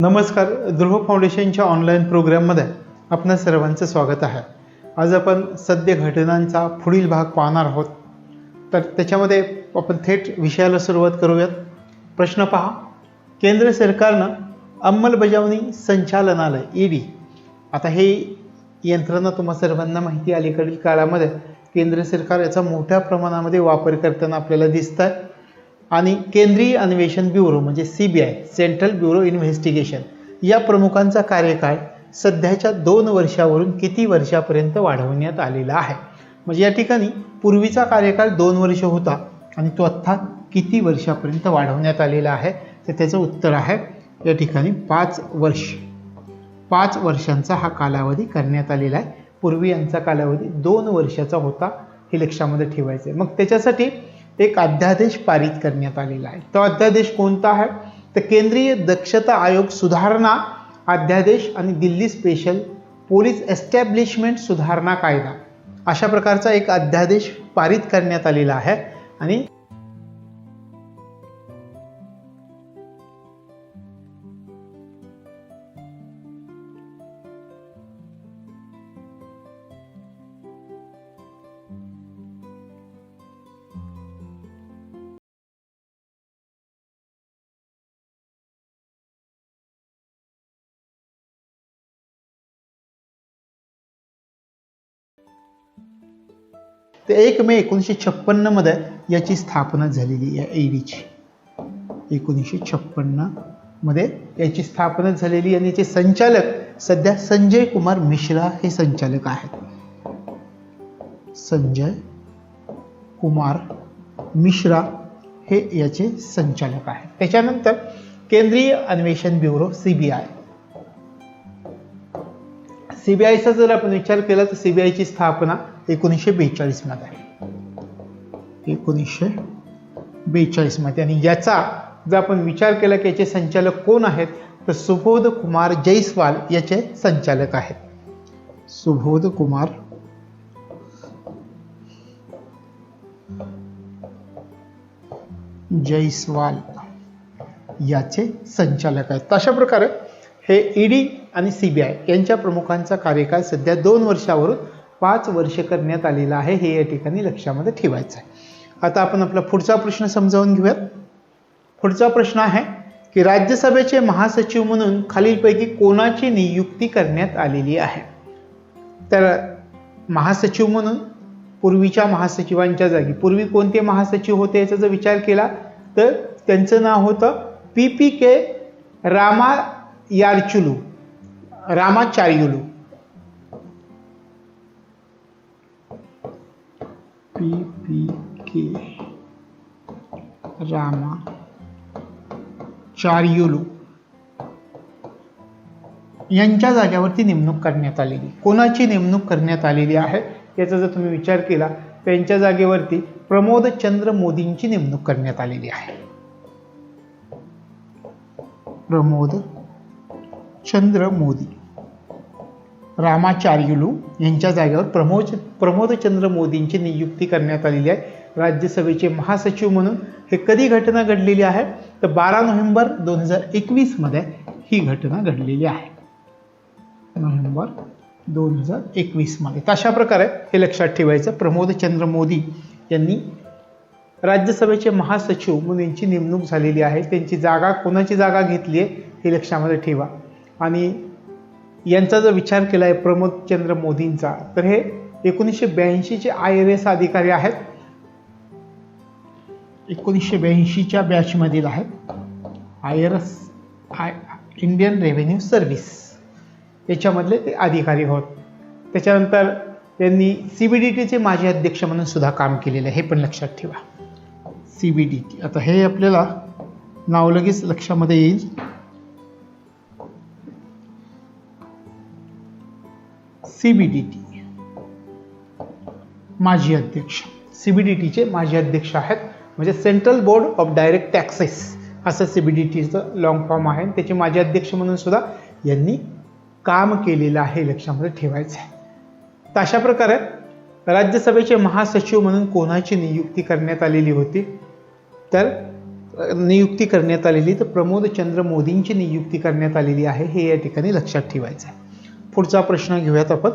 नमस्कार. ध्रुव फाउंडेशनच्या ऑनलाईन प्रोग्राममध्ये आपणा सर्वांचं स्वागत आहे. आज आपण सद्य घटनांचा पुढील भाग पाहणार आहोत. तर त्याच्यामध्ये आपण थेट विषयाला सुरुवात करूयात. प्रश्न पहा. केंद्र सरकारनं अंमलबजावणी संचालनालय ईडी, आता हे यंत्रणा तुम्हा सर्वांना माहिती अलीकडील काळामध्ये केंद्र सरकार याचा मोठ्या प्रमाणामध्ये वापर करताना आपल्याला दिसत आहे. आणि केंद्रीय अन्वेषण ब्युरो म्हणजे सीबीआय, सेंट्रल ब्युरो इन्व्हेस्टिगेशन, या प्रमुखांचा कार्यकाळ सध्याच्या 2 वर्षावरून किती वर्षापर्यंत वाढवण्यात आलेला आहे. म्हणजे या ठिकाणी पूर्वीचा कार्यकाळ 2 वर्ष होता आणि तो आता किती वर्षापर्यंत वाढवण्यात आलेला आहे, तर त्याचं उत्तर आहे या ठिकाणी 5 वर्ष. 5 वर्षांचा हा कालावधी करण्यात आलेला आहे. पूर्वी यांचा कालावधी 2 वर्षाचा होता, हे लक्षामध्ये ठेवायचे. मग त्याच्यासाठी एक अध्यादेश पारित करण्यात आलेला आहे. तो अध्यादेश कोणता आहे, तर केंद्रीय दक्षता आयोग सुधारणा अध्यादेश आणि दिल्ली स्पेशल पोलीस एस्टॅब्लिशमेंट सुधारणा कायदा, अशा प्रकारचा एक अध्यादेश पारित करण्यात आलेला आहे. आणि ते 1 मे 1956 मध्ये याची स्थापना झालेली आहे. ईडीची 1956 मध्ये याची स्थापना झालेली आणि याचे संचालक सध्या संजय कुमार मिश्रा हे संचालक आहेत. संजय कुमार मिश्रा हे याचे संचालक आहेत. त्याच्यानंतर केंद्रीय अन्वेषण ब्युरो सीबीआय. सीबीआयचा जर आपण विचार केला तर सीबीआयची स्थापना 1942 मध्ये, 1942 मध्ये. आणि याचा जर आपण विचार केला की याचे संचालक कोण आहेत, तर सुबोध कुमार जयस्वाल याचे संचालक आहेत. सुबोध कुमार जयस्वाल याचे संचालक आहेत. अशा प्रकारे हे ईडी आणि सीबीआय यांच्या प्रमुखांचा कार्यकाळ सध्या 2 वर्षावरून 5 वर्ष करण्यात आलेला आहे, हे या ठिकाणी लक्षामध्ये ठेवायचं आहे. आता आपण आपला पुढचा प्रश्न समजावून घेऊयात. पुढचा प्रश्न आहे की राज्यसभेचे महासचिव म्हणून खालीलपैकी कोणाची नियुक्ती करण्यात आलेली आहे. तर महासचिव म्हणून पूर्वीच्या महासचिवांच्या जागी पूर्वी कोणते महासचिव होते याचा जर विचार केला तर त्यांचं नाव होतं PPK रामाचार्युलू. PPK रामाचार्युलू यांच्या जागेवरती नेमणूक करण्यात आलेली. कोणाची नेमणूक करण्यात आलेली आहे याचा जर तुम्ही विचार केला तर यांच्या जागेवरती प्रमोद चंद्र मोदींची नेमणूक करण्यात आलेली आहे. प्रमोद चंद्र मोदी, रामाचार्युलू यांच्या जागेवर प्रमोद चंद्र मोदींची नियुक्ती करण्यात आलेली आहे राज्यसभेचे महासचिव म्हणून. हे कधी घटना घडलेली आहे, तर 12 नोव्हेंबर 2021 मध्ये ही घटना घडलेली आहे. नोव्हेंबर 2021 मध्ये. अशा प्रकारे हे लक्षात ठेवायचं, प्रमोद चंद्र मोदी यांनी राज्यसभेचे महासचिव म्हणून यांची नेमणूक झालेली आहे. त्यांची जागा कोणाची जागा घेतली आहे हे लक्षामध्ये ठेवा. आणि यांचा जर विचार केला आहे प्रमोद चंद्र मोदींचा, तर हे 1982 चे IRS अधिकारी आहेत. 1982च्या बॅच मधील आहेत. IRS इंडियन रेव्हेन्यू सर्व्हिस याच्यामधले ते अधिकारी होत. त्याच्यानंतर त्यांनी CBDTचे माजी अध्यक्ष म्हणून सुद्धा काम केलेलं आहे, हे पण लक्षात ठेवा. CBDT, आता हे आपल्याला नाव लगेच लक्षामध्ये येईल. CBDT माजी अध्यक्ष, CBDTचे माजी अध्यक्ष आहेत. म्हणजे central board of direct taxes असं CBDTचं लॉंग फॉर्म आहे. त्याचे माजी अध्यक्ष म्हणून सुद्धा यांनी काम केलेलं आहे, लक्षामध्ये ठेवायचं आहे. तर अशा प्रकारे राज्यसभेचे महासचिव म्हणून कोणाची नियुक्ती करण्यात आलेली होती, तर नियुक्ती करण्यात आलेली, तर प्रमोद चंद्र मोदींची नियुक्ती करण्यात आलेली आहे, हे या ठिकाणी लक्षात ठेवायचं आहे. पुढचा प्रश्न घेऊयात आपण.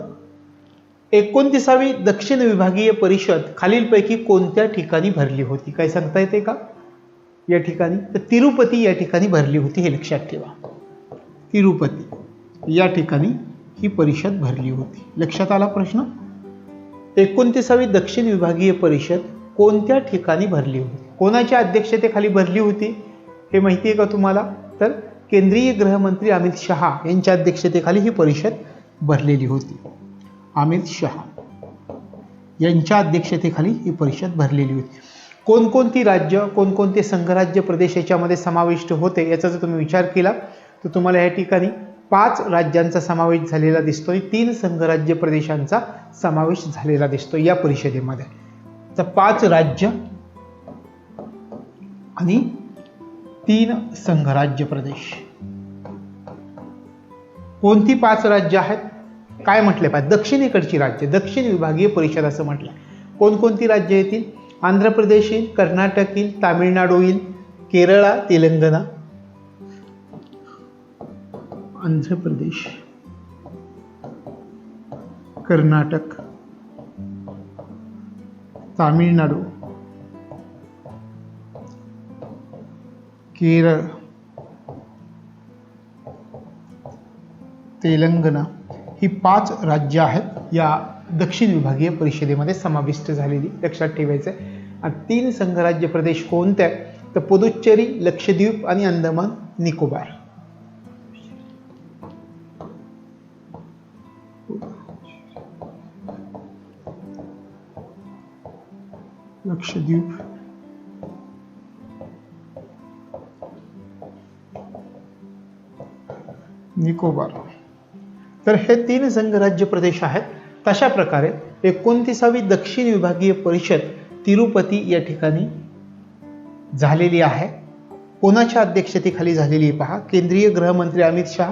29वी दक्षिण विभागीय परिषद खालीलपैकी कोणत्या ठिकाणी भरली होती? काय सांगता येते का या ठिकाणी? तर तिरुपती या ठिकाणी भरली होती, हे लक्षात ठेवा. तिरुपती या ठिकाणी ही परिषद भरली होती. लक्षात आला प्रश्न? 29वी दक्षिण विभागीय परिषद कोणत्या ठिकाणी भरली होती? कोणाच्या अध्यक्षतेखाली भरली होती हे माहिती आहे का तुम्हाला? तर केंद्रीय गृहमंत्री अमित शहा यांच्या अध्यक्षतेखाली ही परिषद भरलेली होती. अमित शहा यांच्या अध्यक्षतेखाली ही परिषद भरलेली होती. कोणकोणती राज्य, कोणकोणते संघराज्य प्रदेश याच्यामध्ये समाविष्ट होते याचा जर तुम्ही विचार केला तर तुम्हाला या ठिकाणी 5 राज्यांचा समावेश झालेला दिसतो आणि 3 संघराज्य प्रदेशांचा समावेश झालेला दिसतो या परिषदेमध्ये. तर 5 राज्य आणि 3 संघराज्य प्रदेश. कोणती 5 राज्य आहेत? काय म्हटले पाहिजे? दक्षिणेकडची राज्य, दक्षिण विभागीय परिषद असं म्हटलं. कोणकोणती राज्य येतील? आंध्र प्रदेश येईल, कर्नाटक येईल, तामिळनाडू येईल, केरळा, तेलंगणा. आंध्र प्रदेश, कर्नाटक, तामिळनाडू, केरळ, तेलंगणा ही 5 राज्य आहेत या दक्षिण विभागीय परिषदेमध्ये समाविष्ट झालेली. लक्षात ठेवायचं आहे. आणि 3 संघराज्य प्रदेश कोणते? तर पुदुच्चेरी, लक्षद्वीप आणि अंदमान निकोबार. लक्षद्वीप, निकोबार. तर हे 3 संघराज्य प्रदेश आहेत. तशा प्रकारे 29वी दक्षिण विभागीय परिषद तिरुपती या ठिकाणी झालेली आहे. कोणाच्या अध्यक्षतेखाली झालेली आहे पहा? केंद्रीय गृहमंत्री अमित शहा.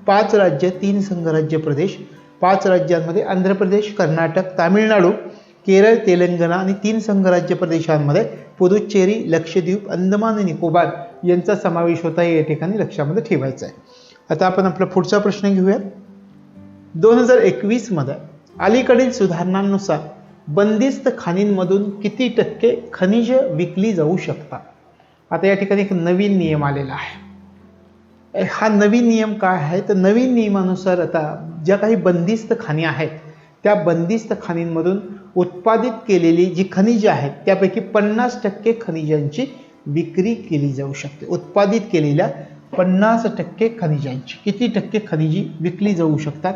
5 राज्य, 3 संघराज्य प्रदेश. 5 राज्यांमध्ये आंध्र प्रदेश, कर्नाटक, तामिळनाडू, केरळ, तेलंगणा आणि 3 संघराज्य प्रदेशांमध्ये पुदुच्चेरी, लक्षद्वीप, अंदमान आणि निकोबार यांचा समावेश होता, हे या ठिकाणी लक्षामध्ये ठेवायचं आहे. आता आपण आपला पुढचा प्रश्न घेऊयात. 2021 मध्ये अलीकडील सुधारणांनुसार बंदिस्त खाणींमधून किती टक्के खनिज विकली जाऊ शकतात? आता या ठिकाणी एक नवीन नियम आलेला आहे. हा नवीन नियम काय आहे? तर नवीन नियमानुसार आता ज्या काही बंदिस्त खाणी आहेत त्या बंदिस्त खाणींमधून उत्पादित केलेली जी खनिजे आहेत त्यापैकी 50% खनिजांची विक्री केली जाऊ शकते. उत्पादित केलेल्या 50% खनिजांची. किती टक्के खनिजी विकली जाऊ शकतात?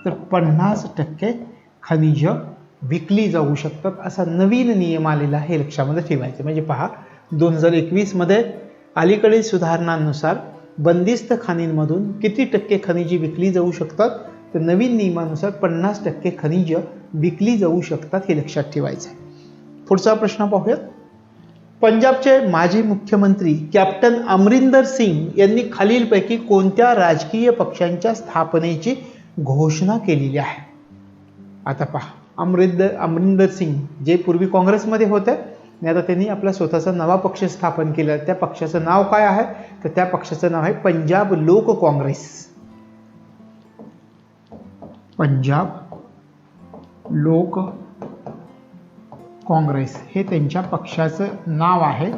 तर 50% खनिज विकली जाऊ शकतात, असा नवीन नियम आलेला आहे, हे लक्षामध्ये ठेवायचं. म्हणजे पहा, 2021 मध्ये अलीकडील सुधारणांनुसार बंदिस्त खाणींमधून किती टक्के खनिजे विकली जाऊ शकतात? तर नवीन नियमानुसार 50% खनिज विकली जाऊ शकतात, हे लक्षात ठेवायचं आहे. पुढचा प्रश्न पाहूयात. पंजाबचे माजी मुख्यमंत्री कॅप्टन अमरिंदर सिंग यांनी खालीलपैकी कोणत्या राजकीय पक्षांच्या स्थापनेची घोषणा केलेली आहे? आता पहा, अमरिंदर सिंग जे पूर्वी काँग्रेसमध्ये होते आणि आता त्यांनी आपला स्वतःचा नवा पक्ष स्थापन केला. त्या पक्षाचं नाव काय आहे? तर त्या पक्षाचं नाव आहे पंजाब लोक काँग्रेस. पंजाब लोक काँग्रेस हे त्यांच्या पक्षाचं नाव आहे,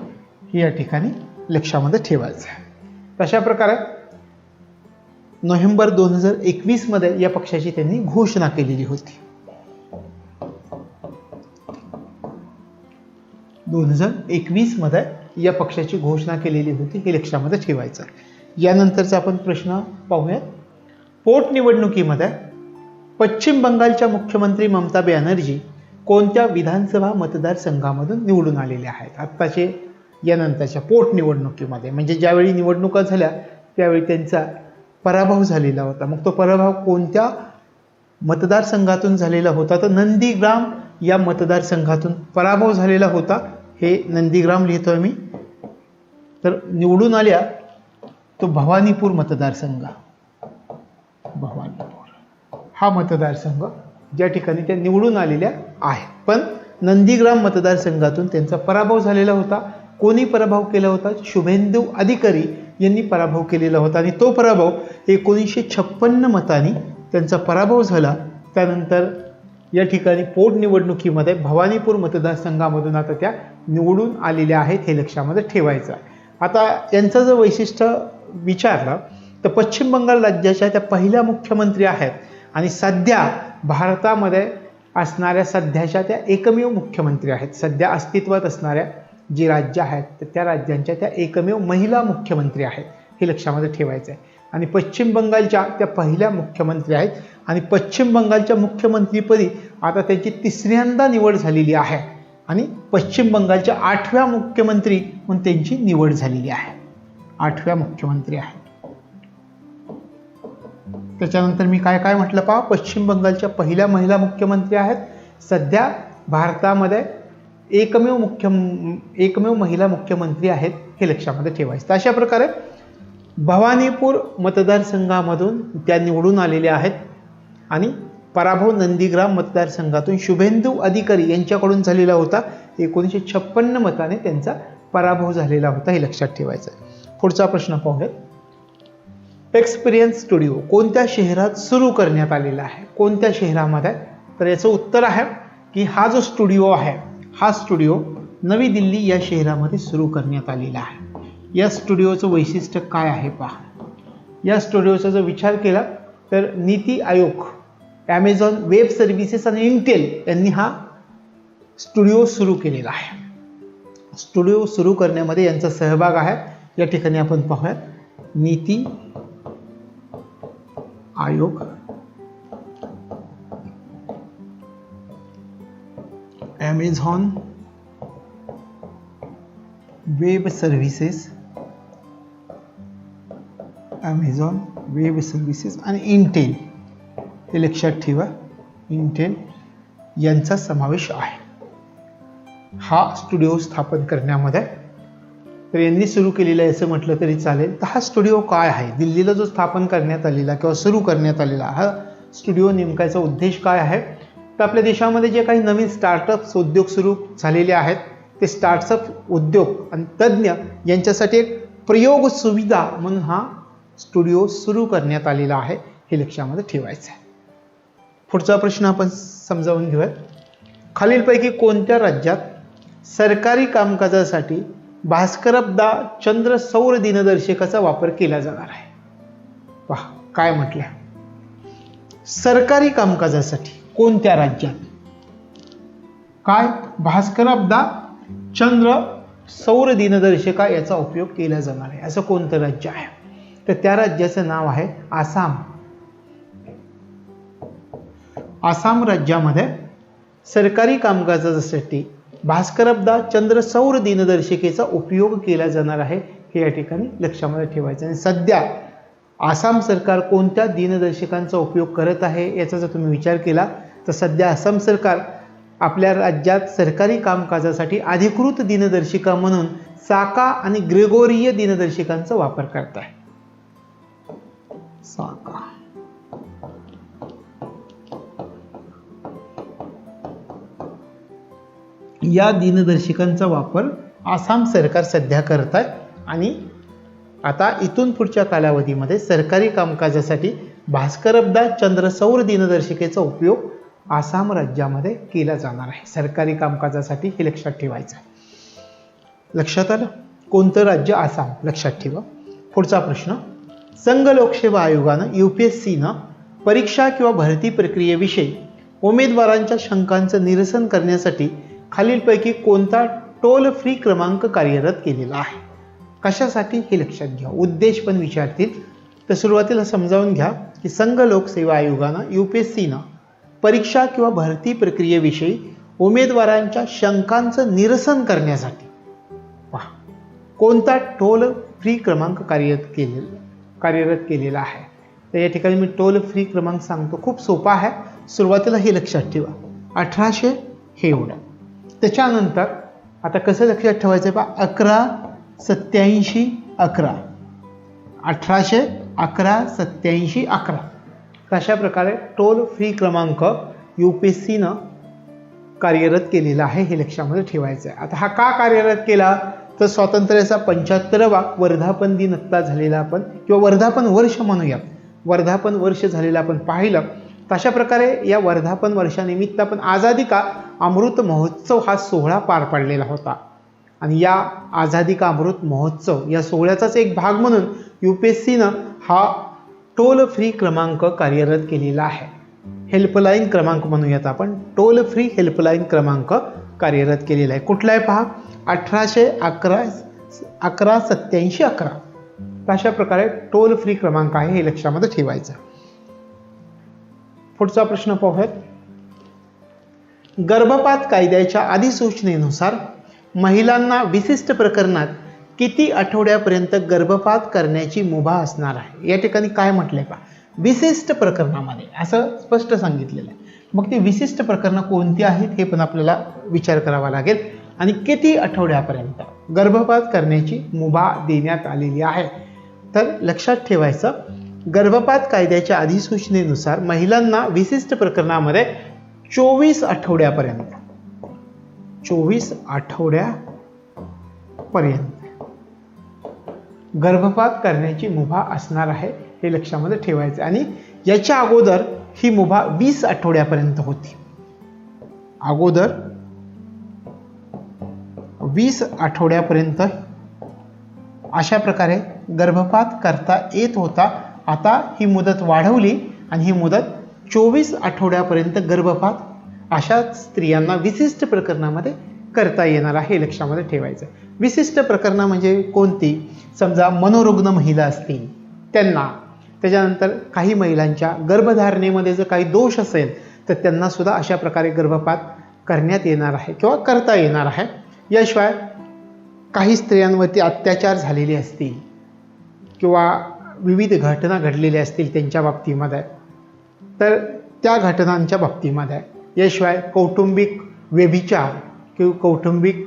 हे या ठिकाणी लक्षामध्ये ठेवायचं आहे. तशा प्रकारे नोव्हेंबर 2021 मध्ये या पक्षाची त्यांनी घोषणा केलेली होती. 2021 मध्ये या पक्षाची घोषणा केलेली होती, हे लक्षामध्ये ठेवायचं. यानंतरचा आपण प्रश्न पाहूयात. पोटनिवडणुकीमध्ये पश्चिम बंगालच्या मुख्यमंत्री ममता बॅनर्जी कोणत्या विधानसभा मतदारसंघामधून निवडून आलेले आहेत? आत्ताचे यानंतरच्या पोटनिवडणुकीमध्ये, म्हणजे ज्यावेळी निवडणुका झाल्या त्यावेळी त्यांचा पराभव झालेला होता. मग तो पराभव कोणत्या मतदारसंघातून झालेला होता? तर नंदीग्राम या मतदारसंघातून पराभव झालेला होता. हे नंदीग्राम लिहितोय मी. तर निवडून आल्या तो भवानीपूर मतदारसंघ. भवानीपूर हा मतदारसंघ ज्या ठिकाणी त्या निवडून आलेल्या आहेत. पण नंदीग्राम मतदारसंघातून त्यांचा पराभव झालेला होता. कोणी पराभव केला होता? शुभेंदू अधिकारी यांनी पराभव केलेला होता आणि तो पराभव 1956 मतांनी त्यांचा पराभव झाला. त्यानंतर या ठिकाणी पोटनिवडणुकीमध्ये भवानीपूर मतदारसंघामधून आता त्या निवडून आलेल्या आहेत, हे लक्षामध्ये ठेवायचं आहे. आता यांचं जर वैशिष्ट्य विचारलं तर पश्चिम बंगाल राज्याच्या त्या पहिल्या मुख्यमंत्री आहेत आणि सध्या भारतामध्ये असणाऱ्या सध्याच्या त्या एकमेव मुख्यमंत्री आहेत. सध्या अस्तित्वात असणाऱ्या जी राज्य आहेत तर त्या राज्यांच्या त्या एकमेव महिला मुख्यमंत्री आहेत, हे लक्षामध्ये ठेवायचं आहे. आणि पश्चिम बंगालच्या त्या पहिल्या मुख्यमंत्री आहेत आणि पश्चिम बंगालच्या मुख्यमंत्रीपदी आता त्यांची तिसऱ्यांदा निवड झालेली आहे आणि पश्चिम बंगालच्या 8व्या मुख्यमंत्री म्हणून त्यांची निवड झालेली आहे. 8व्या मुख्यमंत्री आहेत. त्याच्यानंतर मी काय काय म्हटलं पहा, पश्चिम बंगालच्या पहिल्या महिला मुख्यमंत्री आहेत. सध्या भारतामध्ये एकमेव महिला मुख्यमंत्री आहेत, हे लक्षामध्ये ठेवायचं. तर अशा प्रकारे भवानीपूर मतदारसंघामधून त्या निवडून आलेल्या आहेत आणि पराभव नंदीग्राम मतदारसंघातून शुभेंदू अधिकारी यांच्याकडून झालेला होता. 1956 मताने त्यांचा पराभव झालेला होता, हे लक्षात ठेवायचं. पुढचा प्रश्न पाहूयात. एक्सपिरियन्स स्टुडिओ कोणत्या शहरात सुरू करण्यात आलेला आहे? कोणत्या शहरामध्ये? तर याचं उत्तर आहे की हा जो स्टुडिओ आहे, हा स्टुडिओ नवी दिल्ली या शहरामध्ये सुरू करण्यात आलेला आहे. या स्टुडिओचं वैशिष्ट्य काय आहे पहा. या स्टुडिओचा जर विचार केला तर NITI Aayog, Amazon web services आणि इंटेल यांनी हा स्टुडिओ सुरू केलेला आहे. स्टुडिओ सुरू करण्यामध्ये यांचा सहभाग आहे. या ठिकाणी आपण पाहूयात. NITI Aayog, Amazon web services, Amazon web services आणि इंटेल, हे लक्षात ठेवा, इंटेल यांचा समावेश आहे हा स्टुडिओ स्थापन करण्यामध्ये. तर यांनी सुरू केलेला आहे असं म्हटलं तरी चालेल. तर हा स्टुडिओ काय आहे? दिल्लीला जो स्थापन करण्यात आलेला किंवा सुरू करण्यात आलेला हा स्टुडिओ नेमकाचा उद्देश काय आहे? तर आपल्या देशामध्ये जे काही नवीन स्टार्टअप्स उद्योग सुरू झालेले आहेत ते स्टार्टअप उद्योग आणि तज्ज्ञ यांच्यासाठी एक प्रयोग सुविधा म्हणून हा स्टुडिओ सुरू करण्यात आलेला आहे, हे लक्षामध्ये ठेवायचं आहे. पुढचा प्रश्न आपण समजावून घेऊयात. खालीलपैकी कोणत्या राज्यात सरकारी कामकाजासाठी भास्करबदा चंद्र सौर दिनदर्शिकाचा वापर केला जाणार आहे? पहा काय म्हटलं, सरकारी कामकाजासाठी कोणत्या राज्यात काय भास्करबदा चंद्र सौर दिनदर्शिका याचा उपयोग केला जाणार आहे, असं कोणतं राज्य आहे? तर त्या राज्याचं नाव आहे आसाम. आसाम राज्यामध्ये सरकारी कामकाजासाठी भास्करबदा चंद्र सौर दिनदर्शिकेचा उपयोग केला जाणार आहे, हे या ठिकाणी लक्षामध्ये ठेवायचं. आणि सध्या आसाम सरकार कोणत्या दिनदर्शिकांचा उपयोग करत आहे याचा जर तुम्ही विचार केला तर सध्या आसाम सरकार आपल्या राज्यात सरकारी कामकाजासाठी अधिकृत दिनदर्शिका म्हणून साका आणि ग्रेगोरीय दिनदर्शिकांचा वापर करत आहे. साका या दिनदर्शिकांचा वापर आसाम सरकार सध्या करत आहे आणि आता इथून पुढच्या कालावधीमध्ये सरकारी कामकाजासाठी भास्करबदा चंद्र सौर दिनदर्शिकेचा उपयोग आसाम राज्यामध्ये केला जाणार आहे सरकारी कामकाजासाठी, हे लक्षात ठेवायचं आहे. लक्षात आलं? कोणतं राज्य? आसाम. लक्षात ठेवा. पुढचा प्रश्न. संघ लोकसेवा आयोगानं UPSCनं परीक्षा किंवा भरती प्रक्रियेविषयी उमेदवारांच्या शंकांचं निरसन करण्यासाठी खालीलपैकी कोणता टोल फ्री क्रमांक कार्यरत केलेला आहे? कशासाठी हे लक्षात घ्या. उद्देश पण विचारतील. तर सुरुवातीला समजावून घ्या की संघ लोकसेवा आयोगानं UPSCनं परीक्षा किंवा भरती प्रक्रियेविषयी उमेदवारांच्या शंकांचं निरसन करण्यासाठी कोणता टोल फ्री क्रमांक कार्यरत केलेला आहे. तर या ठिकाणी मी टोल फ्री क्रमांक सांगतो, खूप सोपा आहे. सुरुवातीला हे लक्षात ठेवा, 1800 हे एवढं. त्याच्यानंतर आता कसं लक्षात ठेवायचं पहा, 118711 1811 अशा प्रकारे टोल फ्री क्रमांक UPSCनं कार्यरत केलेला आहे, हे लक्षामध्ये ठेवायचं आहे. आता हा का कार्यरत केला? तर स्वातंत्र्याचा 75वा वर्धापन दिन आत्ता झालेला आपण किंवा वर्धापन वर्ष म्हणूयात, वर्धापन वर्ष झालेलं आपण पाहिलं. तशा प्रकारे या वर्धापन वर्षानिमित्त आपण आझादी का अमृत महोत्सव हा सोहळा पार पाडलेला होता. आणि या आझादी का अमृत महोत्सव या सोहळ्याचाच एक भाग म्हणून UPSCनं हा टोल फ्री क्रमांक कार्यरत केलेला आहे. हेल्पलाईन क्रमांक म्हणूयात आपण, टोल फ्री हेल्पलाईन क्रमांक कार्यरत केलेला आहे. कुठला आहे पहा, 1811 87 11. अशा प्रकारे टोल फ्री क्रमांक आहे, हे लक्षामध्ये ठेवायचं. पुढचा प्रश्न पाहूयात. गर्भपात कायद्याच्या अधिसूचनेनुसार महिलांना विशिष्ट प्रकरणात किती आठवड्यापर्यंत गर्भपात करण्याची मुभा असणार आहे? या ठिकाणी काय म्हटलंय पहा, विशिष्ट प्रकरणामध्ये असं स्पष्ट सांगितलेलं आहे. मग ती विशिष्ट प्रकरणं कोणती आहेत हे पण आपल्याला विचार करावा लागेल. आणि किती आठवड्यापर्यंत गर्भपात करण्याची मुभा देण्यात आलेली आहे? तर लक्षात ठेवायचं, गर्भपात कायद्याच्या अधिसूचनेनुसार महिलांना विशिष्ट प्रकरणामध्ये 24 आठवड्यापर्यंत 24 आठवड्यापर्यंत गर्भपात करण्याची मुभा असणार आहे, हे लक्षामध्ये ठेवायचं. आणि याच्या अगोदर ही मुभा 20 आठवड्यापर्यंत होती. अगोदर 20 आठवड्यापर्यंत अशा प्रकारे गर्भपात करता येत होता. आता ही मुदत वाढवली आणि ही मुदत 24 आठवड्यापर्यंत गर्भपात अशा स्त्रियांना विशिष्ट प्रकरणामध्ये करता येणार आहे, हे लक्षामध्ये ठेवायचं. विशिष्ट प्रकरणं म्हणजे कोणती? समजा मनोरुग्ण महिला असतील त्यांना, त्याच्यानंतर काही महिलांच्या गर्भधारणेमध्ये जर काही दोष असेल तर त्यांना सुद्धा अशा प्रकारे गर्भपात करण्यात येणार आहे किंवा करता येणार आहे. याशिवाय काही स्त्रियांवरती अत्याचार झालेले असतील किंवा विविध घटना घडलेल्या असतील त्यांच्या बाबतीमध्ये, तर त्या घटनांच्या बाबतीमध्ये, याशिवाय कौटुंबिक व्यभिचार किंवा कौटुंबिक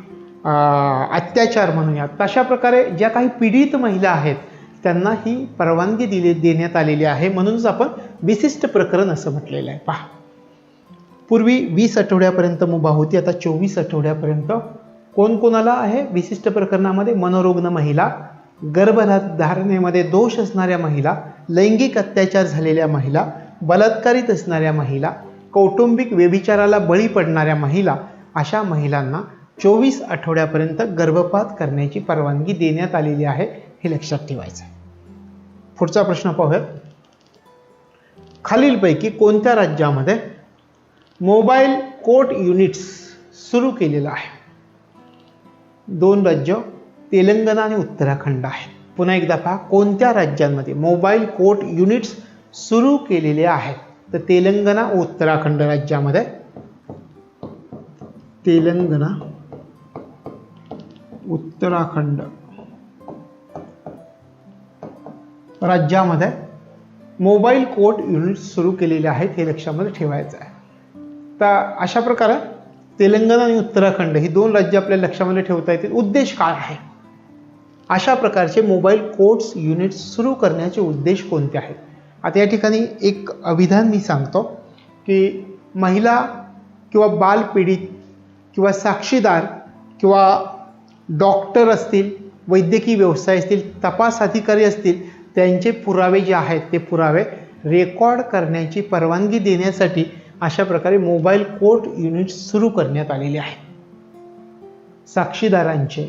अत्याचार म्हणूयात, तशा प्रकारे ज्या काही पीडित महिला आहेत त्यांना ही परवानगी देण्यात आलेली आहे. म्हणूनच आपण विशिष्ट प्रकरण असं म्हटलेलं आहे. पहा, पूर्वी 20 आठवड्यापर्यंत मुभा होती, आता 24 आठवड्यापर्यंत. कोणाला आहे विशिष्ट प्रकरणामध्ये? मनोरुग्ण महिला, गर्भधारणेमध्ये दोष असणाऱ्या महिला, लैंगिक अत्याचार झालेल्या महिला, बलात्कारित असणाऱ्या महिला, कौटुंबिक व्यभिचाराला बळी पडणाऱ्या महिला, अशा महिलांना 24 आठवड्यापर्यंत गर्भपात करण्याची परवानगी देण्यात आलेली आहे, हे लक्षात ठेवायचं. पुढचा प्रश्न पाहूयात. खालीलपैकी कोणत्या राज्यामध्ये मोबाईल कोर्ट युनिट्स सुरू केलेलं आहे? 2 राज्य, तेलंगणा आणि उत्तराखंड आहे. पुन्हा एकदा पहा, कोणत्या राज्यांमध्ये मोबाईल कोर्ट युनिट्स सुरू केलेले आहेत? तर तेलंगणा व उत्तराखंड राज्यामध्ये, तेलंगणा उत्तराखंड राज्यामध्ये मोबाईल कोर्ट युनिट सुरू केलेले आहेत, हे लक्षामध्ये ठेवायचं आहे. तर अशा प्रकारे तेलंगणा आणि उत्तराखंड ही 2 राज्य आपल्याला लक्षामध्ये ठेवता येतील. उद्देश काय आहे? अशा प्रकारचे मोबाईल कोर्ट्स युनिट सुरू करण्याचे उद्देश कोणते आहेत? आता या ठिकाणी एक अभिधान मी सांगतो की महिला किंवा बालपीडित किंवा साक्षीदार किंवा डॉक्टर असतील, वैद्यकीय व्यवसाय असतील, तपास अधिकारी असतील, त्यांचे पुरावे जे आहेत ते पुरावे रेकॉर्ड करण्याची परवानगी देण्यासाठी अशा प्रकारे मोबाईल कोर्ट युनिट सुरू करण्यात आलेले आहे. साक्षीदारांचे,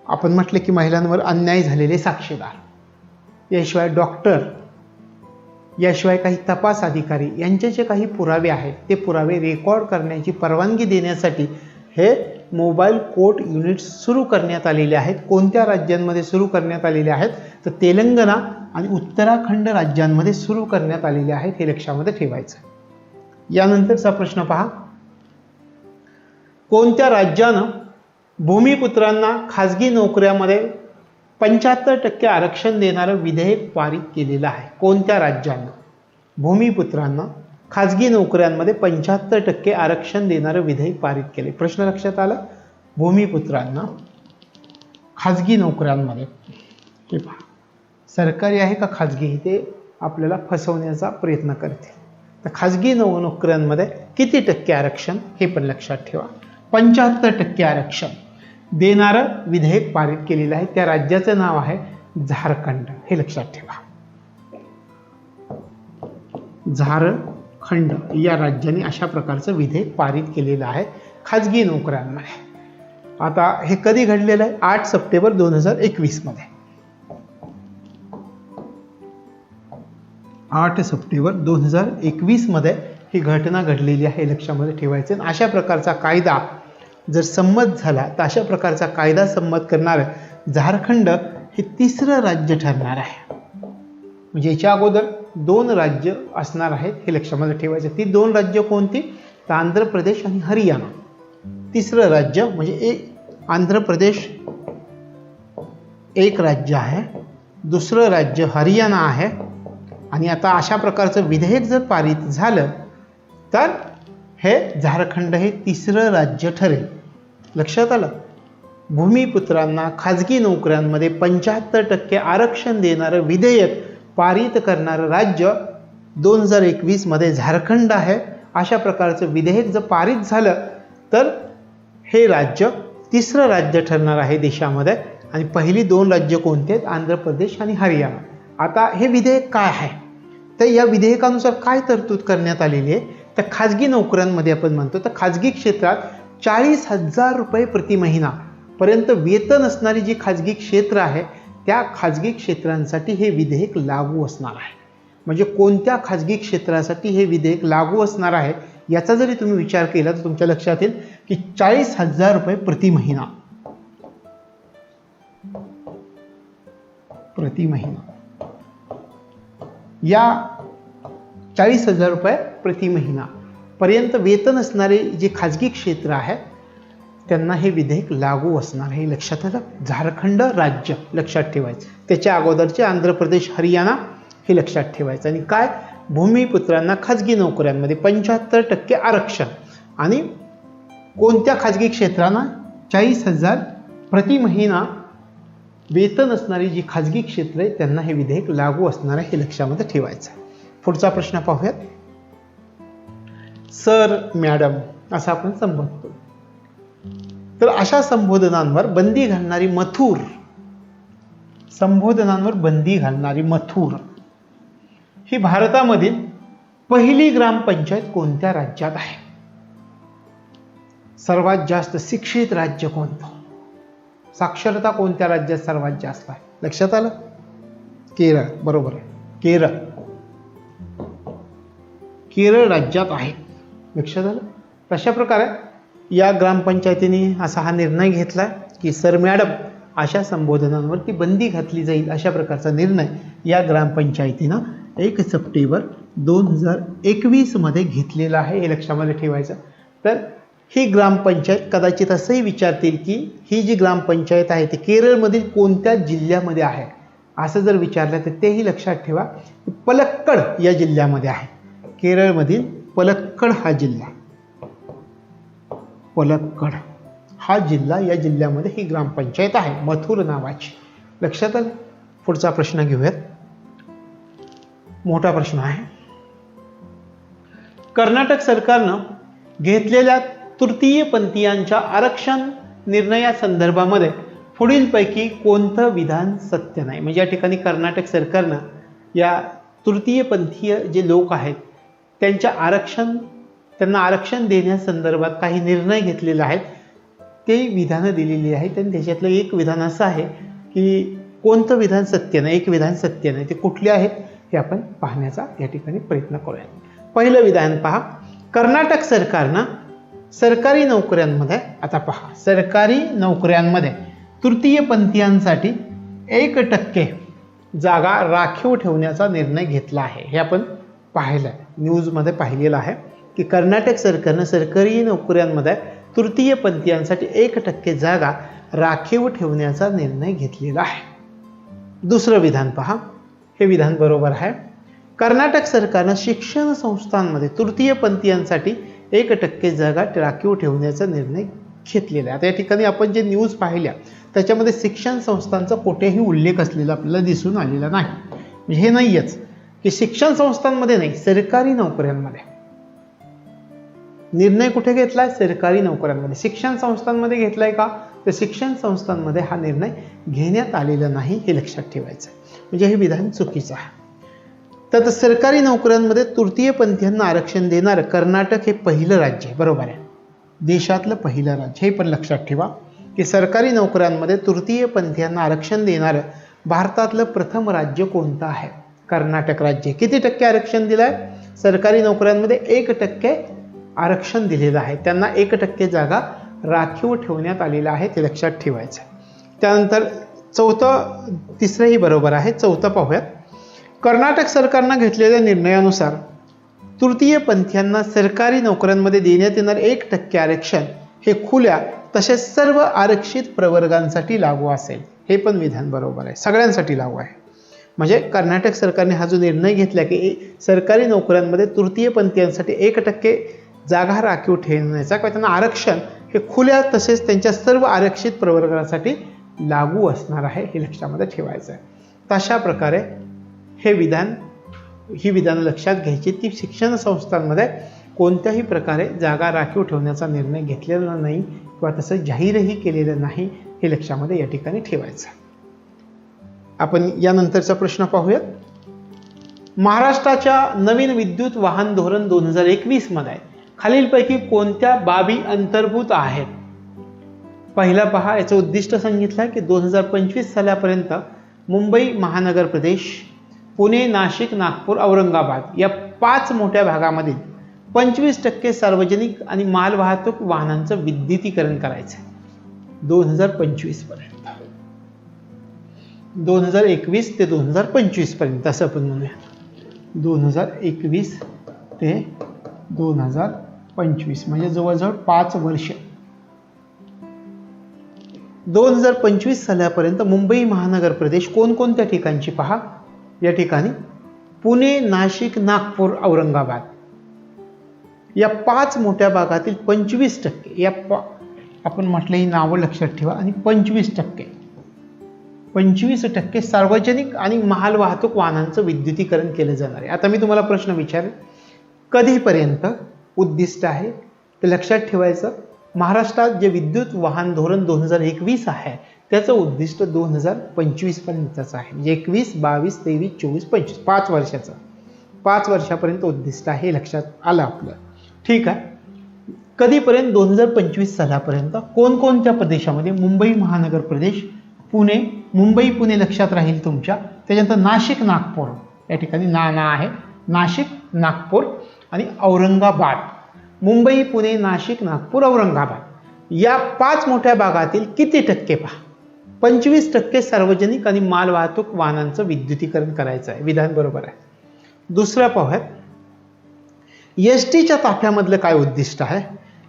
आपण म्हटले की महिलांवर अन्याय झालेले साक्षीदार, याशिवाय डॉक्टर, याशिवाय काही तपास अधिकारी यांचे जे काही पुरावे आहेत ते पुरावे रेकॉर्ड करण्याची परवानगी देण्यासाठी हे मोबाईल कोर्ट युनिट सुरू करण्यात आलेले आहेत. कोणत्या राज्यांमध्ये सुरू करण्यात आलेले आहेत? तर तेलंगणा आणि उत्तराखंड राज्यांमध्ये सुरू करण्यात आलेले आहेत, हे लक्षामध्ये ठेवायचं. यानंतरचा प्रश्न पहा, कोणत्या राज्यानं भूमिपुत्रांना खाजगी नोकऱ्यामध्ये 75% आरक्षण देणारं विधेयक पारित केलेलं आहे? कोणत्या राज्यानं भूमिपुत्रांना खाजगी नोकऱ्यांमध्ये 75% आरक्षण देणारं विधेयक पारित केले? प्रश्न लक्षात आला? भूमिपुत्रांना खाजगी नोकऱ्यांमध्ये, हे पहा, सरकारी आहे का खाजगी ते आपल्याला फसवण्याचा प्रयत्न करते. तर खाजगी नोकऱ्यांमध्ये किती टक्के आरक्षण हे पण लक्षात ठेवा. 75% आरक्षण देणारं विधेयक पारित केलेलं आहे. त्या राज्याचं नाव आहे झारखंड. हे लक्षात ठेवा. झारखंड या राज्याने अशा प्रकारचं विधेयक पारित केलेलं आहे खाजगी नोकऱ्यांमध्ये. आता हे कधी घडलेलं आहे? 8 सप्टेंबर 2021 मध्ये. 8 सप्टेंबर 2021 मध्ये ही घटना घडलेली आहे. लक्षामध्ये ठेवायचं. अशा प्रकारचा कायदा जर संमत झाला तर अशा प्रकारचा कायदा संमत करणारं झारखंड हे तिसरं राज्य ठरणार आहे. म्हणजे याच्या अगोदर 2 राज्य असणार आहेत. हे लक्षामध्ये ठेवायचं. ती 2 राज्य कोणती? तर आंध्र प्रदेश आणि हरियाणा. तिसरं राज्य म्हणजे आंध्र प्रदेश एक राज्य आहे, दुसरं राज्य हरियाणा आहे. आणि आता अशा प्रकारचं विधेयक जर पारित झालं तर हे झारखंड हे तिसरं राज्य ठरेल. लक्षात आलं. भूमिपुत्रांना खाजगी नोकऱ्यांमध्ये 75% आरक्षण देणारं विधेयक पारित करणारं राज्य 2021 मध्ये झारखंड आहे. अशा प्रकारचं विधेयक जर पारित झालं तर हे राज्य तिसरं राज्य ठरणार आहे देशामध्ये. आणि पहिली 2 राज्य कोणती आहेत? आंध्र प्रदेश आणि हरियाणा. आता हे विधेयक काय आहे? तर या विधेयकानुसार काय तरतूद करण्यात आलेली आहे? तर खाजगी नोकऱ्यांमध्ये आपण म्हणतो तर खाजगी क्षेत्रात 40,000 रुपये प्रति महिना पर्यंत वेतन असणारी जी खाजगी क्षेत्र आहे त्या खाजगी क्षेत्रांसाठी हे विधेयक लागू असणार आहे. म्हणजे कोणत्या खाजगी क्षेत्रासाठी हे विधेयक लागू असणार आहे याचा जरी तुम्ही विचार केला तर तुमच्या लक्षात येईल की 40,000 रुपये प्रति महिना या 40,000 रुपये प्रति महिना पर्यंत वेतन असणारे जे खाजगी क्षेत्र आहे त्यांना हे विधेयक लागू असणार आहे. लक्षात आलं. झारखंड राज्य लक्षात ठेवायचं. त्याच्या अगोदरचे आंध्र प्रदेश हरियाणा हे लक्षात ठेवायचं. आणि काय? भूमिपुत्रांना खाजगी नोकऱ्यांमध्ये 75% आरक्षण आणि कोणत्या खाजगी क्षेत्रांना 40,000 प्रति महिना वेतन असणारी जी खाजगी क्षेत्र आहे त्यांना हे विधेयक लागू असणार आहे. हे लक्षामध्ये ठेवायचं. पुढचा प्रश्न पाहूयात. सर, मॅडम असं आपण संबोधतो. तर अशा संबोधनांवर बंदी घालणारी मथुर, संबोधनांवर बंदी घालणारी मथुर ही भारतामधील पहिली ग्रामपंचायत कोणत्या राज्यात आहे? सर्वात जास्त शिक्षित राज्य कोणतं? साक्षरता कोणत्या राज्यात सर्वात जास्त आहे? लक्षात आलं. केरळ. बरोबर आहे. केरळ राज्यात आहे. लक्षात आलं. तशा प्रकारे या ग्रामपंचायतीने असा हा निर्णय घेतला की सर, मॅडम अशा संबोधनांवरती बंदी घातली जाईल. अशा प्रकारचा निर्णय या ग्रामपंचायतीनं 1 सप्टेंबर 2021 मध्ये घेतलेला आहे. हे लक्षामध्ये ठेवायचं. तर ही ग्रामपंचायत कदाचित असंही विचारतील की ही जी ग्रामपंचायत आहे ती केरळमधील कोणत्या जिल्ह्यामध्ये आहे असं जर विचारलं तर तेही लक्षात ठेवा. पलक्कड या जिल्ह्यामध्ये आहे. केरळमधील पलक्कड हा जिल्हा, पलक्कड हा जिल्हा, या जिल्ह्यामध्ये ही ग्रामपंचायत आहे मथुर नावाची. लक्षात आलं. पुढचा प्रश्न घेऊयात. मोठा प्रश्न आहे. कर्नाटक सरकारनं घेतलेल्या तृतीयपंथीयांच्या आरक्षण निर्णयासंदर्भामध्ये पुढीलपैकी कोणतं विधान सत्य नाही? म्हणजे या ठिकाणी कर्नाटक सरकारनं या तृतीयपंथीय जे लोक आहेत त्यांना आरक्षण देण्यासंदर्भात काही निर्णय घेतलेले आहेत. ते विधानं दिलेली आहेत आणि त्याच्यातलं एक विधान असं आहे की कोणतं विधान सत्य नाही, एक विधान सत्य नाही. ते कुठले आहेत हे आपण पाहण्याचा या ठिकाणी प्रयत्न करूया. पहिलं विधान पहा. कर्नाटक सरकारनं सरकारी नोकऱ्यांमध्ये, आता पहा, सरकारी नोकऱ्यांमध्ये तृतीयपंथीयांसाठी 1% जागा राखीव ठेवण्याचा निर्णय घेतला आहे. हे आपण पाहिलं आहे, न्यूजमध्ये पाहिलेलं आहे की कर्नाटक सरकारनं सरकारी नोकऱ्यांमध्ये तृतीयपंथीयांसाठी 1% जागा राखीव ठेवण्याचा निर्णय घेतलेला आहे. दुसरं विधान पहा. हे विधान बरोबर आहे. कर्नाटक सरकारनं शिक्षण संस्थांमध्ये तृतीयपंथीयांसाठी 1% जागा राखीव ठेवण्याचा निर्णय घेतलेला आहे. आता या ठिकाणी आपण जे न्यूज पाहिल्या त्याच्यामध्ये शिक्षण संस्थांचा कुठेही उल्लेख असलेला आपल्याला दिसून आलेला नाही. म्हणजे हे नाहीच की शिक्षण संस्थांमध्ये नाही, सरकारी नोकऱ्यांमध्ये. निर्णय कुठे घेतलाय? सरकारी नोकऱ्यांमध्ये. शिक्षण संस्थांमध्ये घेतलाय का? तर शिक्षण संस्थांमध्ये हा निर्णय घेण्यात आलेला नाही, हे लक्षात ठेवायचं आहे. म्हणजे हे विधान चुकीचं आहे. तर सरकारी नोकऱ्यांमध्ये तृतीयपंथीयांना आरक्षण देणारं कर्नाटक हे पहिलं राज्य आहे. बरोबर आहे, देशातलं पहिलं राज्य. हे पण लक्षात ठेवा की सरकारी नोकऱ्यांमध्ये तृतीयपंथीयांना आरक्षण देणारं भारतातलं प्रथम राज्य कोणतं आहे? कर्नाटक राज्य. किती टक्के आरक्षण दिलंय? सरकारी नोकऱ्यांमध्ये 1% आरक्षण दिलेलं आहे. त्यांना 1% जागा राखीव ठेवण्यात आलेला आहे, ते लक्षात ठेवायचं. त्यानंतर तिसरंही बरोबर आहे. चौथं पाहूयात. कर्नाटक सरकारनं घेतलेल्या निर्णयानुसार तृतीयपंथीयांना सरकारी नोकऱ्यांमध्ये देण्यात येणार 1% आरक्षण हे खुल्या तसेच सर्व आरक्षित प्रवर्गांसाठी लागू असेल. हे पण विधान बरोबर आहे, सगळ्यांसाठी लागू आहे. म्हणजे कर्नाटक सरकारने हा जो निर्णय घेतला की सरकारी नोकऱ्यांमध्ये तृतीयपंथीयांसाठी 1% जागा राखीव ठेवण्याचा किंवा त्यांना आरक्षण हे खुल्या तसेच त्यांच्या सर्व आरक्षित प्रवर्गासाठी लागू असणार आहे, हे लक्षामध्ये ठेवायचं आहे. तशा प्रकारे ही विधानं लक्षात घ्यायची की शिक्षण संस्थांमध्ये कोणत्याही प्रकारे जागा राखीव ठेवण्याचा निर्णय घेतलेला नाही किंवा तसं जाहीरही केलेलं नाही, हे लक्षामध्ये या ठिकाणी ठेवायचं. आपण यानंतरचा प्रश्न पाहूयात. महाराष्ट्राच्या नवीन विद्युत वाहन धोरण 2021 मध्ये खालीलपैकी कोणत्या बाबी अंतर्भूत आहेत? पहिला पहा, याचं उद्दिष्ट सांगितलं की 2025 सालापर्यंत मुंबई महानगर प्रदेश, पुणे, नाशिक, नागपूर, औरंगाबाद या 5 मोठ्या भागामधील 25% सार्वजनिक आणि मालवाहतूक वाहनांचं विद्युतीकरण करायचं आहे 2025 पर्यंत. 2021 ते 2025 पर्यंत असं आपण म्हणूया. 2021 ते 2025 म्हणजे जवळजवळ 5 वर्ष. 2025 सालापर्यंत मुंबई महानगर प्रदेश कोणकोणत्या ठिकाणची पहा. या ठिकाणी पुणे, नाशिक, नागपूर, औरंगाबाद या 5 मोठ्या भागातील 25% आपण म्हटलं ही नावं लक्षात ठेवा. आणि 25% सार्वजनिक आणि मालवाहतूक वाहनांचं विद्युतीकरण केलं जाणार आहे. आता मी तुम्हाला प्रश्न विचारेन, कधीपर्यंत उद्दिष्ट आहे? ते लक्षात ठेवायचं. महाराष्ट्रात जे विद्युत वाहन धोरण 2021 आहे त्याचं उद्दिष्ट 2025 पर्यंतच आहे. म्हणजे 21, 22, 23, 24, 25 5 वर्षाचं. 5 वर्षापर्यंत उद्दिष्ट आहे, लक्षात आलं आपलं. ठीक आहे. कधीपर्यंत? 2025 सालापर्यंत. कोणकोणत्या प्रदेशामध्ये? मुंबई महानगर प्रदेश, पुणे, मुंबई पुणे लक्षात राहील तुमच्या. त्याच्यानंतर नाशिक, नागपूर या ठिकाणी ना आहे. नाशिक, नागपूर आणि औरंगाबाद. मुंबई, पुणे, नाशिक, नागपूर, औरंगाबाद या 5 मोठ्या भागातील किती टक्के पहा? 25% सार्वजनिक आणि मालवाहतूक वाहनांचं विद्युतीकरण करायचं आहे. विधान बरोबर आहे. दुसरा पाहूयात. एसटीच्या ताफ्यामधलं काय उद्दिष्ट आहे?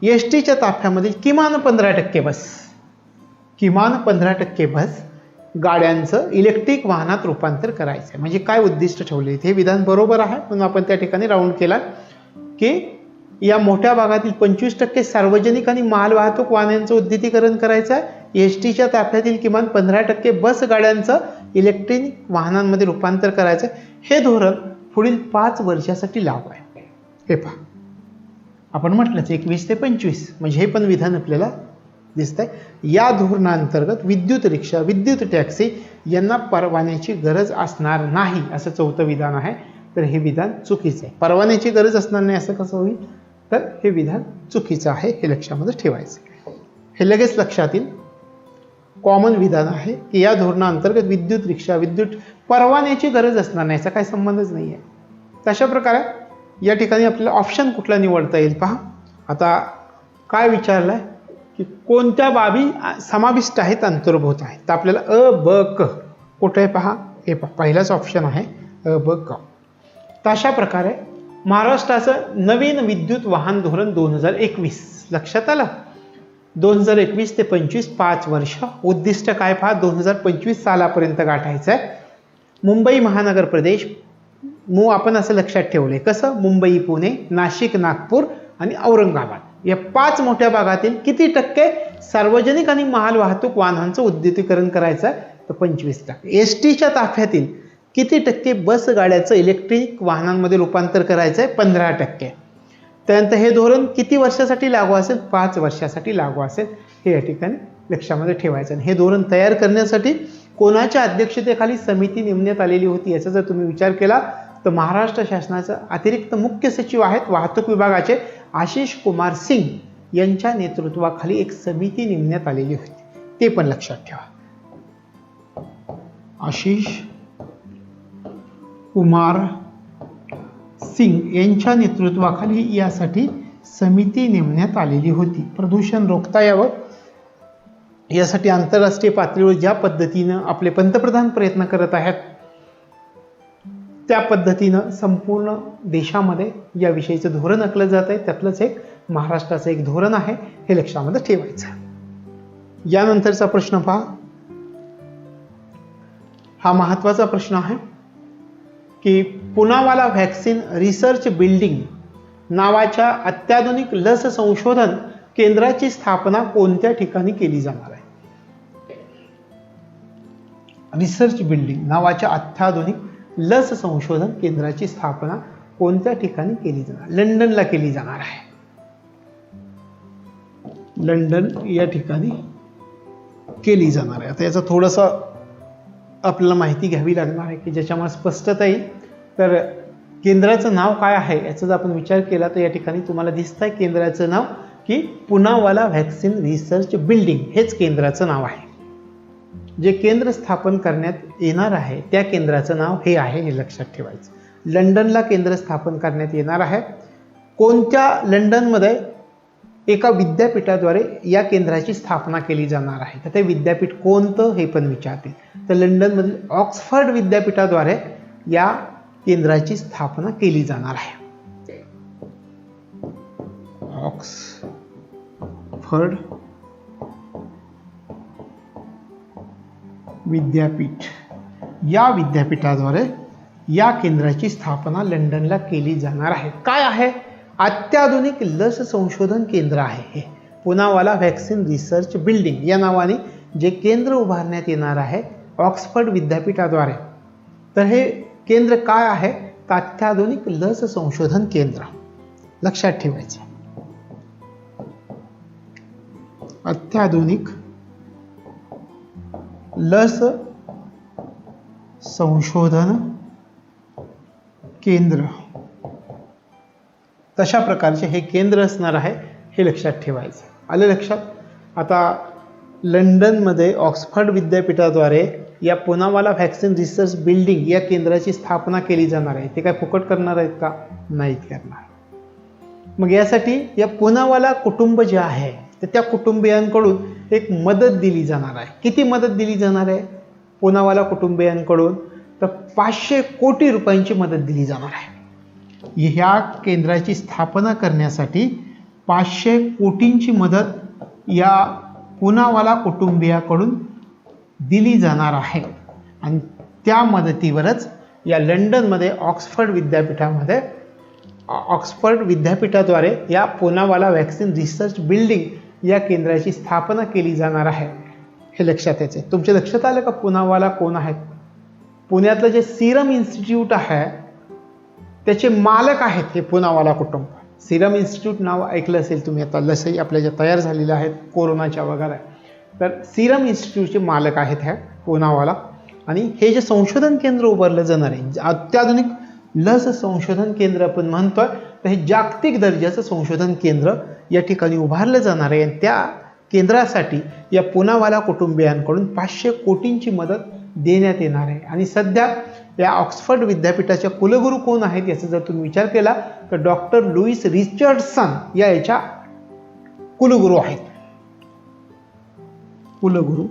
एसटीच्या ताफ्यामधील किमान 15% बस, किमान 15% बस गाड्यांचं इलेक्ट्रिक वाहनात रूपांतर करायचं आहे. म्हणजे काय उद्दिष्ट ठेवले? हे विधान बरोबर आहे, पण आपण त्या ठिकाणी राऊंड केला की या मोठ्या भागातील 25% सार्वजनिक आणि मालवाहतूक वाहनांचं उद्योगीकरण करायचं आहे. एसटीच्या ताफ्यातील किमान 15% बस गाड्यांचं इलेक्ट्रिक वाहनांमध्ये रूपांतर करायचं आहे. हे धोरण पुढील 5 वर्षासाठी लागू आहे. हे पहा, आपण म्हटलंच 21 ते 25 म्हणजे हे पण विधान आपल्याला दिसतंय. या धोरणांतर्गत विद्युत रिक्षा, विद्युत टॅक्सी यांना परवान्याची गरज असणार नाही असं 4थं विधान आहे. तर हे विधान चुकीचं आहे. परवान्याची गरज असणार नाही असं कसं होईल? तर हे विधान चुकीचं आहे, हे लक्षामध्ये ठेवायचं. हे लगेच लक्षात येईल. कॉमन विधान आहे की या धोरणांतर्गत विद्युत रिक्षा, विद्युत परवान्याची गरज असणार नाही, याचा काही संबंधच नाही आहे. तशा प्रकारे या ठिकाणी आपल्याला ऑप्शन कुठला निवडता येईल पहा. आता काय विचारलंय की कोणत्या बाबी समाविष्ट आहेत, अंतर्भूत आहेत? तर आपल्याला अ, ब, क कुठे आहे पहा. हे पहिलाच ऑप्शन आहे अ, ब, क. तशा प्रकारे महाराष्ट्राचं नवीन विद्युत वाहन धोरण 2021 लक्षात आलं. 2021 ते 25 5 वर्ष. उद्दिष्ट काय पहा? 2025 सालापर्यंत गाठायचं आहे. मुंबई महानगर प्रदेश आपण असं लक्षात ठेवलंय कसं? मुंबई, पुणे, नाशिक, नागपूर आणि औरंगाबाद या 5 मोठ्या भागातील किती टक्के सार्वजनिक आणि मालवाहतूक वाहनांचं उद्योगीकरण करायचं आहे? तर 25%. एसटीच्या ताफ्यातील किती टक्के बस गाड्याचं इलेक्ट्रिक वाहनांमध्ये रूपांतर करायचं आहे? 15%. त्यानंतर हे धोरण किती वर्षासाठी लागू असेल? 5 वर्षासाठी लागू असेल, हे या ठिकाणी लक्षामध्ये ठेवायचं. आणि हे धोरण तयार करण्यासाठी कोणाच्या अध्यक्षतेखाली समिती नेमण्यात आलेली होती याचा जर तुम्ही विचार केला तर महाराष्ट्र शासनाचा अतिरिक्त मुख्य सचिव आहेत वाहतूक विभागाचे आशिष कुमार सिंग यांच्या नेतृत्वाखाली एक समिती नेमण्यात आलेली होती, ते पण लक्षात ठेवा. आशिष कुमार सिंग यांच्या नेतृत्वाखाली यासाठी समिती नेमण्यात आलेली होती. प्रदूषण रोखता यावं यासाठी आंतरराष्ट्रीय पातळीवर ज्या पद्धतीनं आपले पंतप्रधान प्रयत्न करत आहेत त्या पद्धतीनं संपूर्ण देशामध्ये या विषयीचं धोरण आखलं जात आहे. त्यातलंच एक महाराष्ट्राचं एक धोरण आहे, हे लक्षामध्ये ठेवायचं. यानंतरचा प्रश्न पहा, हा महत्वाचा प्रश्न आहे की पुनावाला व्हॅक्सिन रिसर्च बिल्डिंग नावाच्या अत्याधुनिक लस संशोधन केंद्राची स्थापना कोणत्या ठिकाणी केली जाणार आहे? रिसर्च बिल्डिंग नावाच्या अत्याधुनिक लस संशोधन केंद्राची स्थापना कोणत्या ठिकाणी केली जाणार? लंडनला केली जाणार आहे. लंडन या ठिकाणी केली जाणार आहे. आता याचं थोडंसं आपल्याला माहिती घ्यावी लागणार आहे की ज्याच्यामुळे स्पष्टता येईल. तर केंद्राचं नाव काय आहे याचा जर आपण विचार केला तर या ठिकाणी तुम्हाला दिसतंय केंद्राचं नाव की पुनावाला व्हॅक्सिन रिसर्च बिल्डिंग हेच केंद्राचं नाव आहे. जे केंद्र स्थापन करण्यात येणार आहे त्या केंद्राचं नाव हे आहे, हे लक्षात ठेवायचं. लंडनला केंद्र स्थापन करण्यात येणार आहे. कोणत्या? लंडनमध्ये एका विद्यापीठाद्वारे या केंद्राची स्थापना केली जाणार आहे. तर ते विद्यापीठ कोणतं हे पण विचारतील. तर लंडनमधील ऑक्सफर्ड विद्यापीठाद्वारे या केंद्राची स्थापना केली जाणार आहे. ऑक्सफर्ड विद्यापीठ, या विद्यापीठाद्वारे या केंद्राची स्थापना लंडनला केली जाणार आहे. काय आहे? अत्याधुनिक लस संशोधन केंद्र आहे हे पुनावाला व्हॅक्सिन रिसर्च बिल्डिंग या नावाने जे केंद्र उभारण्यात येणार आहे ऑक्सफर्ड विद्यापीठाद्वारे. तर हे केंद्र काय आहे? अत्याधुनिक लस संशोधन केंद्र, लक्षात ठेवायचे. अत्याधुनिक लस संशोधन केंद्र, तशा प्रकारचे हे केंद्र असणार आहे, हे लक्षात ठेवायचं. आलं लक्षात? आता लंडनमध्ये ऑक्सफर्ड विद्यापीठाद्वारे या पुनावाला व्हॅक्सिन रिसर्च बिल्डिंग या केंद्राची स्थापना केली जाणार आहे. ते काय फुकट करणार आहेत का? नाहीत करणार. मग यासाठी या पुनावाला कुटुंब जे आहे तर त्या कुटुंबियांकडून एक मदत दिली जाणार आहे. किती मदत दिली जाणार आहे पुनावाला कुटुंबियांकडून? तर 500 कोटी रुपयांची मदत दिली जाणार आहे. ह्या केंद्राची स्थापना करण्यासाठी 500 कोटींची मदत या पुनावाला कुटुंबियाकडून दिली जाणार आहे. आणि त्या मदतीवरच या लंडनमध्ये ऑक्सफर्ड विद्यापीठाद्वारे या पुनावाला व्हॅक्सिन रिसर्च बिल्डिंग या केंद्राची स्थापना केली जाणार आहे, हे लक्षात यायचे. तुमच्या लक्षात आलं का पुनावाला कोण आहेत? पुण्यातलं जे सिरम इन्स्टिट्यूट आहे त्याचे मालक आहेत हे पुनावाला कुटुंब. सिरम इन्स्टिट्यूट नाव ऐकलं असेल तुम्ही. आता लसही आपल्या ज्या तयार झालेल्या आहेत कोरोनाच्या वगैरे, तर सिरम इन्स्टिट्यूटचे मालक आहेत ह्या पुनावाला. आणि हे जे संशोधन केंद्र उभारलं जाणार आहे अत्याधुनिक लस संशोधन केंद्र आपण म्हणतोय, तर हे जागतिक दर्जाचं संशोधन केंद्र या ठिकाणी उभारलं जाणार आहे. आणि त्या केंद्रासाठी या पुनावाला कुटुंबियांकडून 500 कोटींची मदत देण्यात येणार आहे. आणि सध्या या ऑक्सफर्ड विद्यापीठाच्या कुलगुरू कोण आहेत याचा जर तुम्ही विचार केला तर डॉक्टर लुईस रिचर्डसन या याच्या कुलगुरू आहेत. कुलगुरू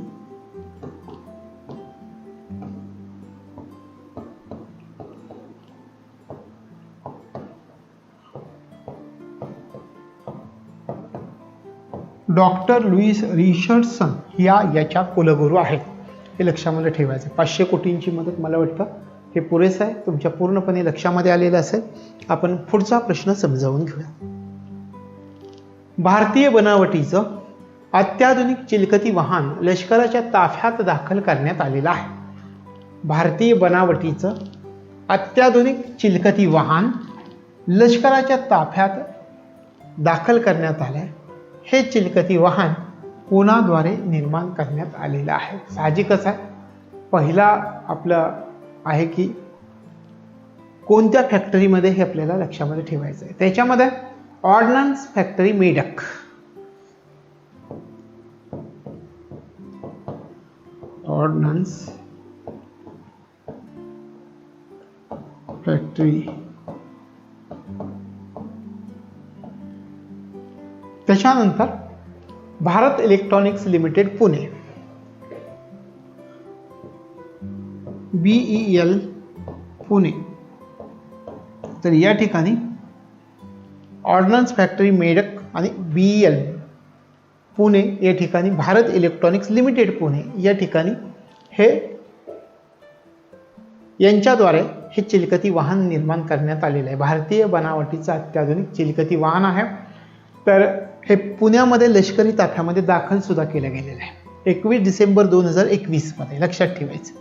डॉक्टर लुईस रिचर्डसन याच्या कुलगुरू आहेत, हे लक्षामध्ये ठेवायचं. 500 कोटींची मदत मला वाटतं हे पुरेसं आहे, तुमच्या पूर्णपणे लक्षामध्ये आलेलं असेल. आपण पुढचा प्रश्न समजावून घेऊया. भारतीय बनावटीचं अत्याधुनिक चिलखती वाहन लष्कराच्या ताफ्यात दाखल करण्यात आलेलं आहे. भारतीय बनावटीचं अत्याधुनिक चिलखती वाहन लष्कराच्या ताफ्यात दाखल करण्यात आलंय. हे चिलकती वाहन पुण्याद्वारे निर्माण करण्यात आलेलं आहे. साहजिकच आहे. पहिला आपलं आहे की कोणत्या फॅक्टरीमध्ये हे आपल्याला लक्षामध्ये ठेवायचं आहे. त्याच्यामध्ये ordnance factory Medak, ordnance factory, त्याच्यानंतर Bharat electronics limited Pune, BEL Pune. तर या ठिकाणी ऑर्डनन्स फॅक्टरी मेडक आणि BEL पुणे या ठिकाणी भारत इलेक्ट्रॉनिक्स लिमिटेड पुणे या ठिकाणी हे यांच्याद्वारे हे चिलकती वाहन निर्माण करण्यात आलेलं आहे. भारतीय बनावटीचं अत्याधुनिक चिलकती वाहन आहे. तर हे पुण्यामध्ये लष्करी ताफ्यामध्ये दाखल सुद्धा केलं गेलेलं आहे. 21 डिसेंबर 2021 मध्ये लक्षात ठेवायचं.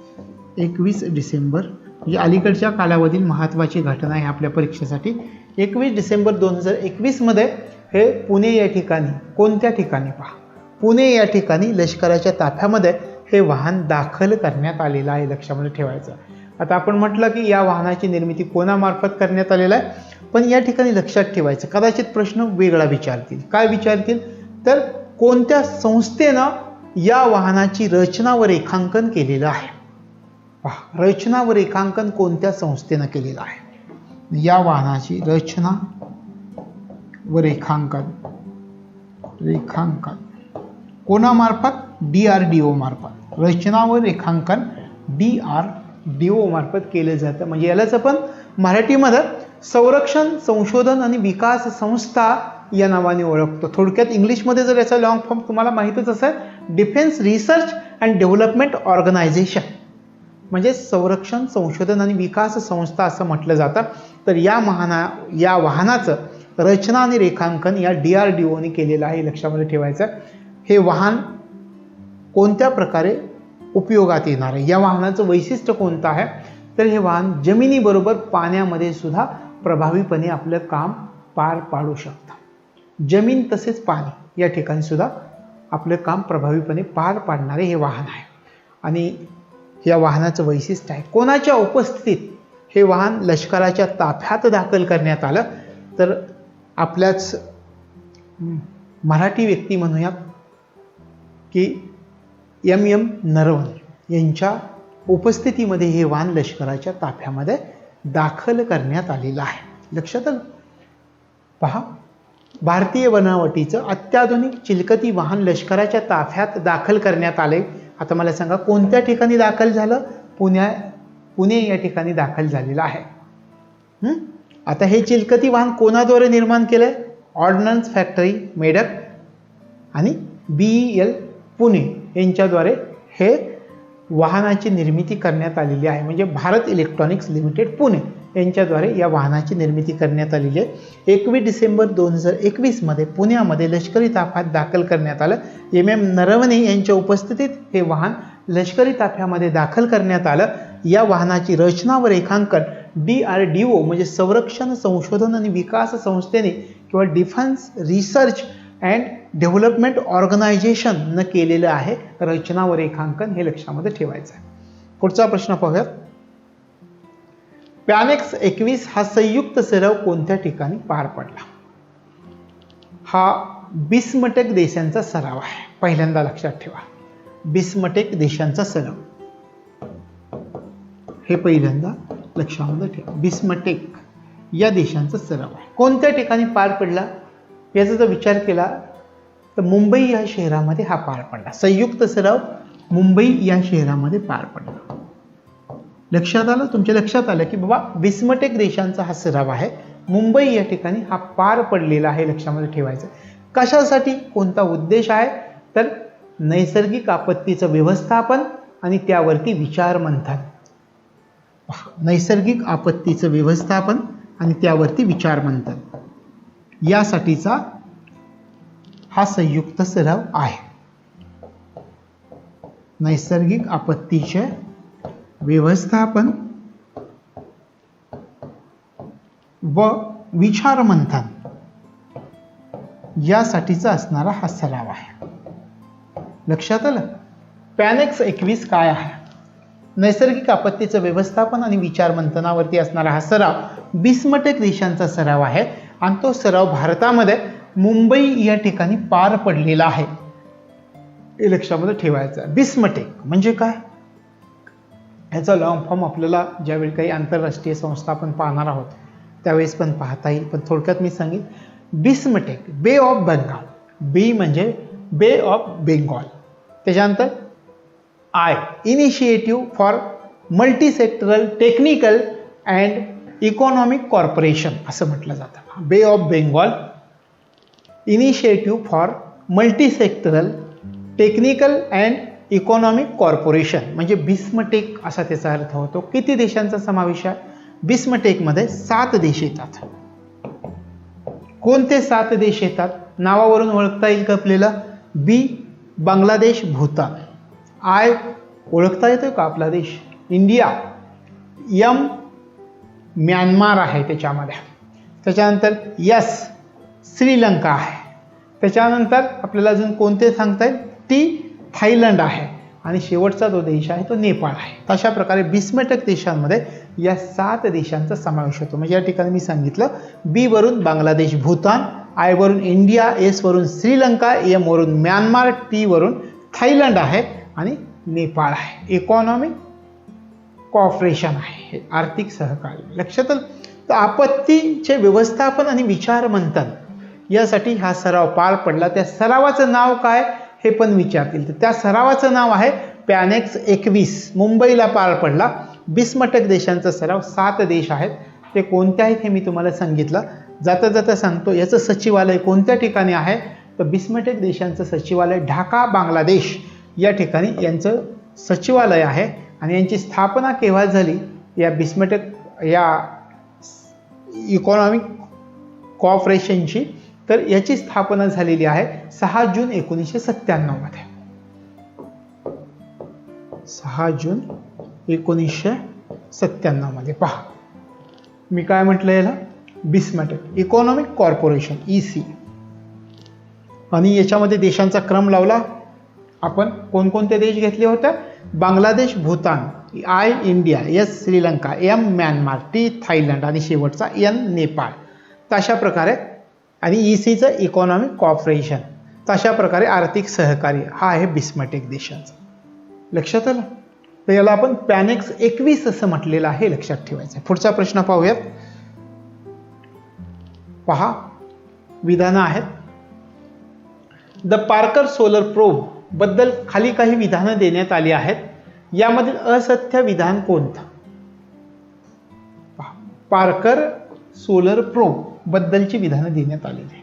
21 डिसेंबर म्हणजे अलीकडच्या कालावधीत महत्त्वाची घटना आहे आपल्या परीक्षेसाठी. 21 डिसेंबर 2021 मध्ये हे पुणे या ठिकाणी, कोणत्या ठिकाणी पहा, पुणे या ठिकाणी लष्कराच्या ताफ्यामध्ये हे वाहन दाखल करण्यात आलेलं आहे. लक्षामध्ये ठेवायचं. आता आपण म्हटलं की या वाहनाची निर्मिती कोणामार्फत करण्यात आलेला आहे, पण या ठिकाणी लक्षात ठेवायचं, कदाचित प्रश्न वेगळा विचारतील. काय विचारतील तर कोणत्या संस्थेनं या वाहनाची रचना व रेखांकन केलेलं आहे. पहा, रचना व रेखांकन कोणत्या संस्थेनं केलेलं आहे. या वाहनाची रचना व रेखांकन कोणामार्फत, DRDO मार्फत. रचना व रेखांकन DRDO मार्फत केलं जातं. म्हणजे यालाच आपण मराठीमध्ये संरक्षण संशोधन आणि विकास संस्था या नावाने ओळखतो. थोडक्यात इंग्लिशमध्ये जर याचा लॉंग फॉर्म तुम्हाला माहितच असेल, defence research and development organisation, म्हणजे संरक्षण संशोधन आणि विकास संस्था असं म्हटलं जातं. तर या वाहनाचं रचना आणि रेखांकन या DRDOने केलेलं आहे. लक्षामध्ये ठेवायचं. हे वाहन कोणत्या प्रकारे उपयोगात येणार आहे, या वाहनाचं वैशिष्ट्य कोणतं आहे तर हे वाहन जमिनीबरोबर पाण्यामध्ये सुद्धा प्रभावीपणे आपलं काम पार पाडू शकतं. जमीन तसेच पाणी या ठिकाणी सुद्धा आपलं काम प्रभावीपणे पार पाडणारे हे वाहन आहे. आणि या वाहनाचं वैशिष्ट्य आहे, कोणाच्या उपस्थितीत हे वाहन लष्कराच्या ताफ्यात दाखल करण्यात आलं तर आपल्याच मराठी व्यक्ती म्हणूयात की MM नरवणे यांच्या उपस्थितीमध्ये हे वाहन लष्कराच्या ताफ्यामध्ये दाखल करण्यात आलेलं आहे. लक्षात आलं. पहा, भारतीय बनावटीचं अत्याधुनिक चिलकती वाहन लष्कराच्या ताफ्यात दाखल करण्यात आले. आता मला सांगा कोणत्या ठिकाणी दाखल झालं. पुणे या ठिकाणी दाखल झालेलं आहे. आता हे चिलकती वाहन कोणाद्वारे निर्माण केलंय, ऑर्डनन्स फॅक्टरी मेडक आणि BEL पुणे यांच्याद्वारे हे वाहनाची निर्मिती करण्यात आलेली आहे. म्हणजे भारत इलेक्ट्रॉनिक्स लिमिटेड पुणे यांच्याद्वारे या वाहनाची निर्मिती करण्यात आलेली आहे. 21 डिसेंबर 2021 मध्ये पुण्यामध्ये लष्करी ताफ्यात दाखल करण्यात आलं. MM नरवणे यांच्या उपस्थितीत हे वाहन लष्करी ताफ्यामध्ये दाखल करण्यात आलं. या वाहनाची रचना व रेखांकन DRDO म्हणजे संरक्षण संशोधन आणि विकास संस्थेने किंवा defence research and development organisation न केलेलं आहे. रचना व रेखांकन हे लक्षामध्ये ठेवायचं आहे. पुढचा प्रश्न पाहूयात. पॅनेक्स 21 हा संयुक्त सराव कोणत्या ठिकाणी पार पडला. हा बिस्मटेक देशांचा सराव आहे. पहिल्यांदा लक्षात ठेवा, बिस्मटेक देशांचा सराव हे पहिल्यांदा लक्षामध्ये ठेवा. बिस्मटेक या देशांचा सराव आहे. कोणत्या ठिकाणी पार पडला याचा जर विचार केला तर मुंबई या शहरामध्ये हा पार पडला. संयुक्त सराव मुंबई या शहरामध्ये पार पडला. लक्षात आलं, तुमच्या लक्षात आलं की बाबा बिस्मटेक देशांचा हा सराव आहे. मुंबई या ठिकाणी हा पार पडलेला आहे. लक्षामध्ये ठेवायचं. कशासाठी, कोणता उद्देश आहे तर नैसर्गिक आपत्तीचं व्यवस्थापन आणि त्यावरती विचार मंथन. नैसर्गिक आपत्तीचं व्यवस्थापन आणि त्यावरती विचार मंथन यासाठीचा हा संयुक्त सराव आहे. नैसर्गिक आपत्तीचे व्यवस्थापन व विचार मंथन यासाठीचा असणारा हा सराव आहे. लक्षात आलं? पॅनेक्स 21 काय आहे? नैसर्गिक आपत्तीचं व्यवस्थापन आणि विचार मंथनावरती असणारा हा सराव बिस्मटेक देशांचा सराव आहे आणि तो सराव भारतामध्ये मुंबई या ठिकाणी पार पडलेला आहे. हे लक्षामध्ये ठेवायचं. बिस्मटेक म्हणजे काय? याचा लॉंग फॉर्म आपल्याला ज्यावेळी काही आंतरराष्ट्रीय संस्था आपण पाहणार आहोत त्यावेळेस पण पाहता येईल, पण थोडक्यात मी सांगेन. बिस्मटेक, बे ऑफ बेंगॉल. बी म्हणजे बे ऑफ बेंगॉल. त्याच्यानंतर I, initiative for multi sectoral technical and economic corporation असं म्हटलं जातं. बे of Bengal, initiative for multi sectoral technical and economic corporation म्हणजे बिस्मटेक असा त्याचा अर्थ होतो. किती देशांचा समावेश आहे? बिस्मटेकमध्ये 7 देश येतात. कोणते 7 देश येतात? नावावरून ओळखता येईल का आपल्याला? बी, बांगलादेश, भूतान. आय, ओळखता येतोय का आपला देश? इंडिया. एम, म्यानमार आहे त्याच्यामध्ये. त्याच्यानंतर यस, श्रीलंका आहे. त्याच्यानंतर आपल्याला अजून कोणते सांगता येईल? टी, थायलंड आहे. आणि शेवटचा जो देश आहे तो नेपाळ आहे. अशा प्रकारे बिस्मटेक देशांमध्ये या 7 देशांचा समावेश होतो. म्हणजे या ठिकाणी मी सांगितलं, बी वरून बांगलादेश, भूतान, आय वरून इंडिया, एस वरून श्रीलंका, एम वरून म्यानमार, टी वरून थायलंड आहे आणि नेपाळ आहे. इकॉनॉमिक कॉर्पोरेशन आहे, आर्थिक सहकार्य. लक्षात आलं? तर आपत्तीचे व्यवस्थापन आणि विचार मंथन यासाठी हा सराव पार पडला. त्या सरावाचं नाव काय हे पण विचारतील. तर त्या सरावाचं नाव आहे पॅनेक्स 21. मुंबईला पार पडला. बिस्मटेक देशांचा सराव. 7 देश आहेत. ते कोणत्या आहेत हे मी तुम्हाला सांगितलं. जाता जाता सांगतो, याचं सचिवालय कोणत्या ठिकाणी आहे? तर बिस्मटेक देशांचं सचिवालय ढाका, बांगलादेश या ठिकाणी यांचं सचिवालय आहे. आणि यांची स्थापना केव्हा झाली? या बिस्मटेक या इकॉनॉमिक कॉर्पोरेशनची, तर याची स्थापना झालेली आहे 6 जून 1997 मध्ये. 6 जून 1997 मध्ये. पहा मी काय म्हटलं याला? बिस्मटेक इकॉनॉमिक कॉर्पोरेशन, EC. आणि याच्यामध्ये देशांचा क्रम लावला आपण. कोणकोणते देश घेतले होते? Bangladesh, Bhutan, I India, S Sri Lanka, M Myanmar, T Thailand आणि शेवटचा एन नेपाळ. तशा प्रकारे आणि ECचं इकॉनॉमिक कॉर्पोरेशन. तशा प्रकारे आर्थिक सहकार्य हा आहे बिस्मटेक देशांचा. लक्षात आलं? तर याला आपण पॅनेक्स 21 असं म्हटलेलं आहे, लक्षात ठेवायचं. पुढचा प्रश्न पाहूयात. पहा विधानं आहेत. द पार्कर सोलर प्रोब बद्दल खाली काही विधानं देण्यात आली आहेत. यामधील असत्य विधान कोणतं? पार्कर सोलर प्रोब बद्दलची विधानं देण्यात आलेली आहे.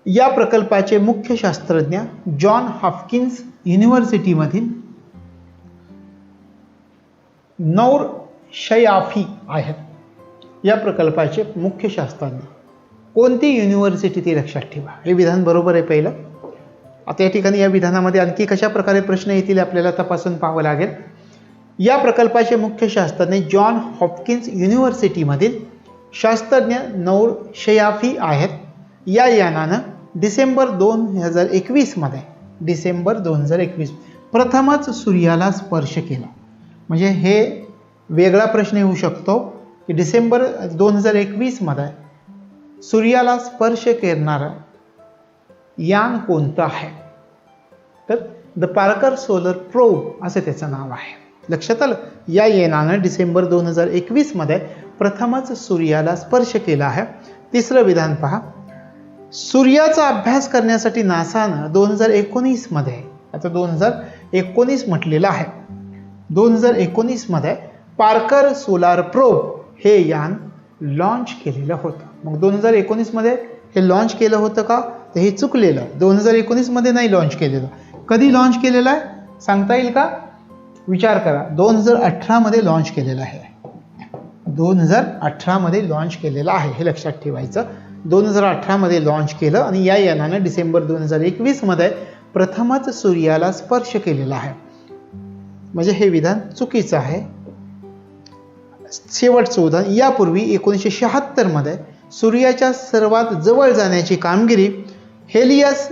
या प्रकल्पाचे मुख्य शास्त्रज्ञ जॉन हॉपकिन्स युनिव्हर्सिटीमधील नौर शयाफी आहेत. या प्रकल्पाचे मुख्य शास्त्रज्ञ कोणती युनिव्हर्सिटी ते लक्षात ठेवा. हे विधान बरोबर आहे पहिलं. आता या ठिकाणी या विधानामध्ये आणखी कशा प्रकारे प्रश्न येतील आपल्याला तपासून पाहावं लागेल. या प्रकल्पाचे मुख्य शास्त्रज्ञ जॉन हॉपकिन्स युनिव्हर्सिटीमधील शास्त्रज्ञ नौर शयाफी आहेत. या यानानं डिसेंबर 2021 मध्ये प्रथमच सूर्याला स्पर्श केला. म्हणजे हे वेगळा प्रश्न येऊ शकतो की डिसेंबर 2021 मध्ये सूर्याला स्पर्श करणारं यान कोणतं आहे? तर द पार्कर सोलर प्रोब असं त्याचं नाव आहे. लक्षात आलं? या यानानं डिसेंबर 2021 मध्ये प्रथमच सूर्याला स्पर्श केला आहे. तिसरं विधान पहा. सूर्याचा अभ्यास करण्यासाठी नासानं 2019 मध्ये, आता 2019 म्हटलेलं आहे, 2019 मध्ये पार्कर सोलार प्रोब हे यान लॉन्च केलेलं होतं. मग 2019 मध्ये हे लॉन्च केलं होतं का? तर हे चुकलेलं. 2019 मध्ये नाही लॉन्च केलेलं. कधी लॉन्च केलेलं आहे सांगता येईल का? विचार करा. 2018 मध्ये लॉन्च केलेलं आहे. 2018 मध्ये लॉन्च केलेलं आहे, हे लक्षात ठेवायचं. 2018 मध्ये लॉन्च केलं आणि या यानानं डिसेंबर 2021 मध्ये प्रथमच सूर्याला स्पर्श केलेला आहे. म्हणजे हे विधान चुकीचं आहे. शेवटचं उदाहरण. यापूर्वी 1976 मध्ये सूर्याच्या सर्वात जवळ जाण्याची कामगिरी हेलियस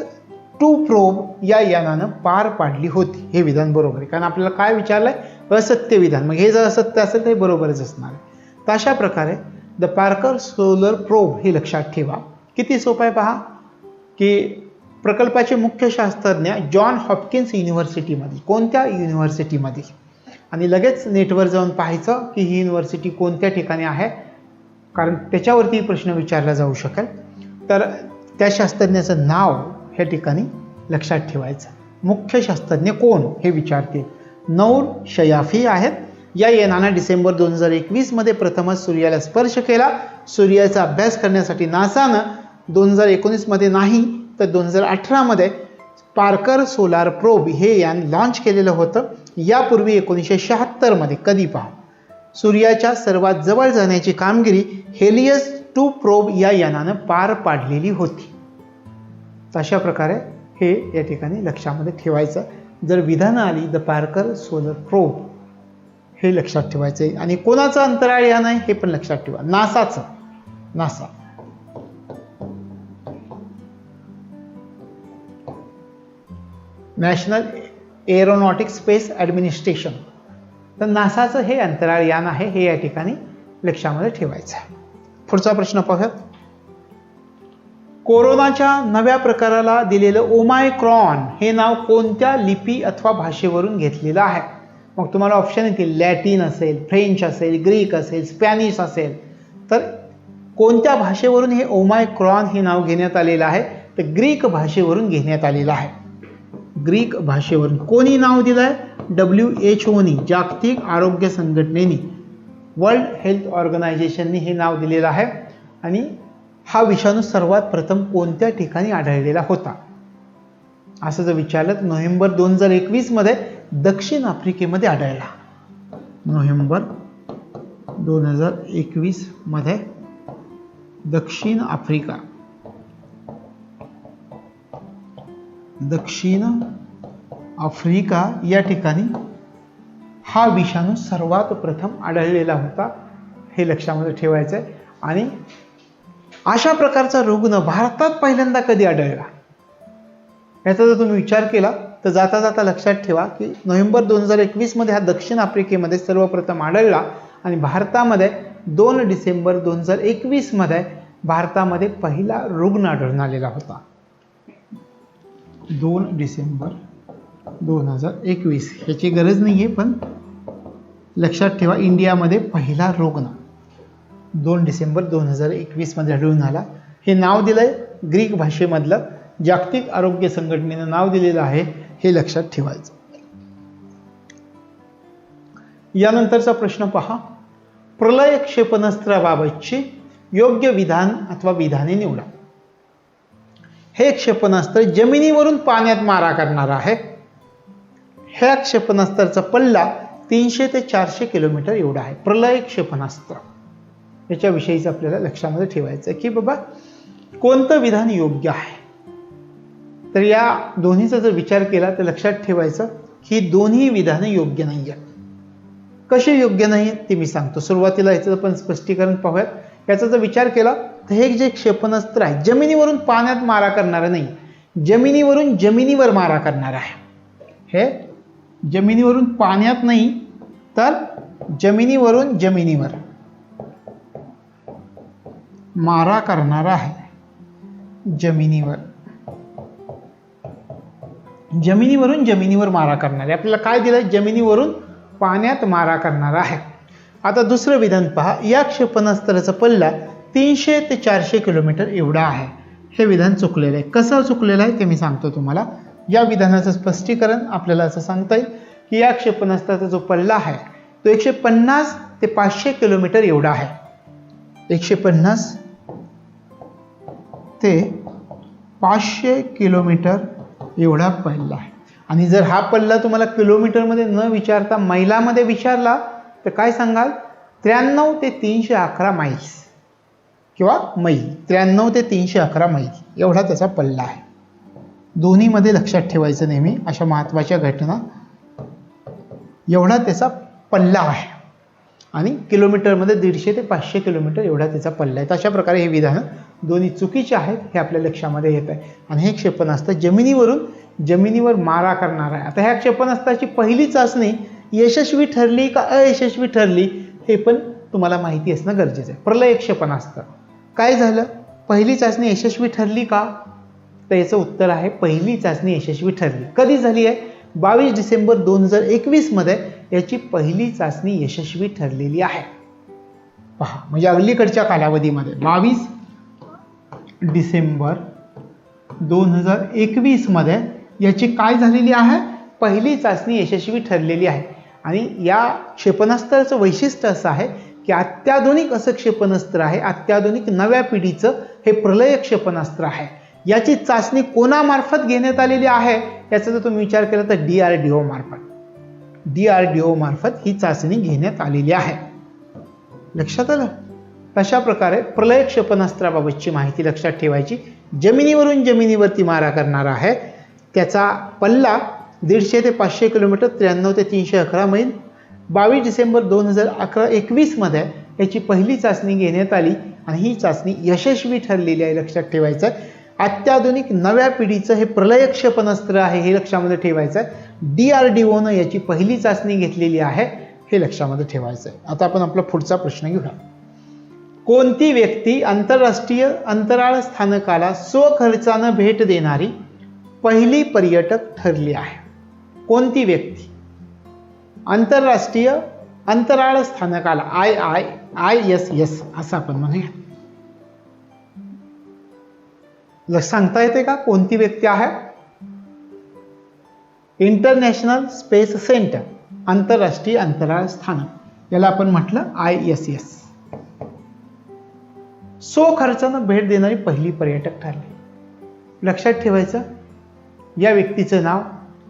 2 प्रोब या यानानं पार पाडली होती. हे विधान बरोबर आहे, कारण आपल्याला काय विचारलंय, असत्य विधान. मग हे जर असत्य असेल तर हे बरोबरच असणार आहे. तर अशा प्रकारे द पार्कर सोलर प्रोब हे लक्षात ठेवा. किती सोपं आहे पहा, की प्रकल्पाचे मुख्य शास्त्रज्ञ जॉन हॉपकिन्स युनिव्हर्सिटीमधील, कोणत्या युनिव्हर्सिटीमधील, आणि लगेच नेटवर जाऊन पाहायचं की ही युनिव्हर्सिटी कोणत्या ठिकाणी आहे, कारण त्याच्यावरती प्रश्न विचारला जाऊ शकेल. तर त्या शास्त्रज्ञाचं नाव ह्या ठिकाणी लक्षात ठेवायचं. मुख्य शास्त्रज्ञ कोण हे विचारतील. नौर शयाफी आहेत. या यानानं डिसेंबर 2021 मध्ये प्रथमच सूर्याला स्पर्श केला. सूर्याचा अभ्यास करण्यासाठी नासानं 2019 मध्ये नाही तर 2018 मध्ये पार्कर सोलार प्रोब हे यान लॉन्च केलेलं होतं. यापूर्वी 1976 मध्ये, कधी पहा, सूर्याच्या सर्वात जवळ जाण्याची कामगिरी हेलियस 2 प्रोब या यानानं पार पाडलेली होती. अशा प्रकारे हे या ठिकाणी लक्षामध्ये ठेवायचं. जर विधानं आली द पार्कर सोलर प्रोब हे लक्षात ठेवायचं आहे. आणि कोणाचं अंतराळ यान आहे हे पण लक्षात ठेवा, नासाचं. NASA national aeronautic space administration. तर नासाचं हे अंतराळ यान आहे, हे या ठिकाणी लक्षामध्ये ठेवायचं आहे. पुढचा प्रश्न पाहूयात. कोरोनाच्या नव्या प्रकाराला दिलेलं ओमायक्रॉन हे नाव कोणत्या लिपी अथवा भाषेवरून घेतलेलं आहे? मग तुम्हाला ऑप्शन येतील, लॅटिन असेल, फ्रेंच असेल, ग्रीक असेल, स्पॅनिश असेल. तर कोणत्या भाषेवरून हे ओमायक्रॉन हे नाव घेण्यात आलेलं आहे? तर ग्रीक भाषेवरून घेण्यात आलेलं आहे. ग्रीक भाषेवरून. कोणी नाव दिलंय? WHO, जागतिक आरोग्य संघटनेने, वर्ल्ड हेल्थ ऑर्गनायझेशनने हे नाव दिलेलं आहे. आणि हा विषाणू सर्वात प्रथम कोणत्या ठिकाणी आढळलेला होता असं जर विचारलं तर नोव्हेंबर 2021 मध्ये दक्षिण आफ्रिकेमध्ये आढळला. नोव्हेंबर 2021 मध्ये दक्षिण आफ्रिका, दक्षिण आफ्रिका या ठिकाणी हा विषाणू सर्वात प्रथम आढळलेला होता. हे लक्षामध्ये ठेवायचं आहे. आणि अशा प्रकारचा रुग्ण भारतात पहिल्यांदा कधी आढळला याचा जर तुम्ही विचार केला तर जाता जाता लक्षात ठेवा की नोव्हेंबर 2021 मध्ये हा दक्षिण आफ्रिकेमध्ये सर्वप्रथम आढळला. आणि भारतामध्ये 2 डिसेंबर 2021 मध्ये भारतामध्ये पहिला रुग्ण आढळून आलेला होता. 2 डिसेंबर 2021. ह्याची गरज नाहीये पण लक्षात ठेवा, इंडियामध्ये पहिला रुग्ण 2 डिसेंबर 2021 मध्ये आढळून आला. हे नाव दिलंय ग्रीक भाषेमधलं, जागतिक आरोग्य संघटनेनं नाव दिलेलं आहे, हे लक्षात ठेवायचं. यानंतरचा प्रश्न पहा. प्रलय क्षेपणास्त्राबाबतचे योग्य विधान अथवा विधाने निवडा. हे क्षेपणास्त्र जमिनीवरून पाण्यात मारा करणार आहे. ह्या क्षेपणास्त्राचा पल्ला 300 ते 400 किलोमीटर एवढा आहे. प्रलय क्षेपणास्त्र याच्याविषयीच आपल्याला लक्षामध्ये ठेवायचं की बाबा कोणतं विधान योग्य आहे. तर या दोन्हीचा जर विचार केला तर लक्षात ठेवायचं की दोन्ही विधानं योग्य नाही आहेत. कसे योग्य नाही ते मी सांगतो. सुरुवातीला याचं पण स्पष्टीकरण पाहूयात. याचा जर विचार केला तर हे जे क्षेपणास्त्र आहे जमिनीवरून पाण्यात मारा करणार नाही, जमिनीवरून जमिनीवर मारा करणार आहे. हे जमिनीवरून पाण्यात नाही तर जमिनीवरून जमिनीवर मारा करणार आहे. जमिनीवरून जमिनीवर मारा करणार आहे. आपल्याला काय दिलं? जमिनीवरून पाण्यात मारा करणार आहे. आता दुसरं विधान पहा. या क्षेपणास्त्राचा पल्ला 300 ते 400 किलोमीटर एवढा आहे. हे विधान चुकलेलं आहे. कसं चुकलेलं आहे ते मी सांगतो तुम्हाला. या विधानाचं स्पष्टीकरण आपल्याला असं सांगता येईल की या क्षेपणास्त्राचा जो पल्ला आहे तो 150 ते 500 किलोमीटर एवढा आहे. 150 ते 500 किलोमीटर एवढा पल्ला आहे. आणि जर हा पल्ला तुम्हाला किलोमीटरमध्ये न विचारता मैलामध्ये विचारला तर काय सांगाल? 93 ते 311 मैल्स किंवा मैल. 93 ते 311 मैल एवढा त्याचा पल्ला आहे. दोन्हीमध्ये लक्षात ठेवायचं नेहमी अशा महत्त्वाच्या घटना. एवढा त्याचा पल्ला आहे. आणि किलोमीटरमध्ये 150 ते 500 किलोमीटर एवढा त्याचा पल्ला आहे. अशा प्रकारे हे विधान दोन्ही चुकीचे आहेत हे आपल्या लक्षामध्ये येत आहे. आणि हे क्षेपणास्त्र जमिनीवर मारा करणार आहे. आता ह्या क्षेपणास्त्राची पहिली चाचणी यशस्वी ठरली का अयशस्वी ठरली हे पण तुम्हाला माहिती असणं गरजेचं आहे. प्रलय क्षेपणास्त्र काय झालं, पहिली चाचणी यशस्वी ठरली का, तर याचं उत्तर आहे पहिली चाचणी यशस्वी ठरली. कधी झाली आहे, 22 डिसेंबर 2021 मध्ये याची पहिली चाचणी यशस्वी ठरलेली आहे. पहा, म्हणजे अलीकडच्या कालावधीमध्ये 22 डिसेंबर 2021 मध्ये याची काय झालेली आहे, पहिली चाचणी यशस्वी ठरलेली आहे. आणि या क्षेपणास्त्राचं वैशिष्ट्य असं आहे की अत्याधुनिक असं क्षेपणास्त्र आहे, अत्याधुनिक नव्या पिढीचं हे प्रलय क्षेपणास्त्र आहे. याची चाचणी कोणामार्फत घेण्यात आलेली आहे याचा जर तुम्ही विचार केला तर DRDO मार्फत ही चाचणी घेण्यात आलेली आहे. लक्षात आलं. तशा प्रकारे प्रलय क्षेपणास्त्राबाबतची माहिती लक्षात ठेवायची. जमिनीवरून जमिनीवरती मारा करणार आहे, त्याचा पल्ला 150 ते 500 किलोमीटर, 93 ते 311 मैल. 22 डिसेंबर 2021 मध्ये याची पहिली चाचणी घेण्यात आली आणि ही चाचणी यशस्वी ठरलेली आहे. लक्षात ठेवायचं आहे. अत्याधुनिक नव्या पिढीचं हे प्रलय क्षेपणास्त्र आहे हे लक्षामध्ये ठेवायचं आहे. DRDOनं याची पहिली चाचणी घेतलेली आहे हे लक्षामध्ये ठेवायचं आहे. आता आपण आपला पुढचा प्रश्न घेऊया. कोणती व्यक्ती आंतरराष्ट्रीय अंतराळ स्थानकाला स्वखर्चानं भेट देणारी पहिली पर्यटक ठरली आहे? कोणती व्यक्ती आंतरराष्ट्रीय अंतराळ स्थानकाला ISS असं आपण म्हणूया, सांगता येते का कोणती व्यक्ती आहे? इंटरनॅशनल स्पेस सेंटर, आंतरराष्ट्रीय अंतराळ स्थानक, याला आपण म्हटलं ISS. स्वखर्चानं भेट देणारी पहिली पर्यटक ठरली. लक्षात ठेवायचं, या व्यक्तीचं नाव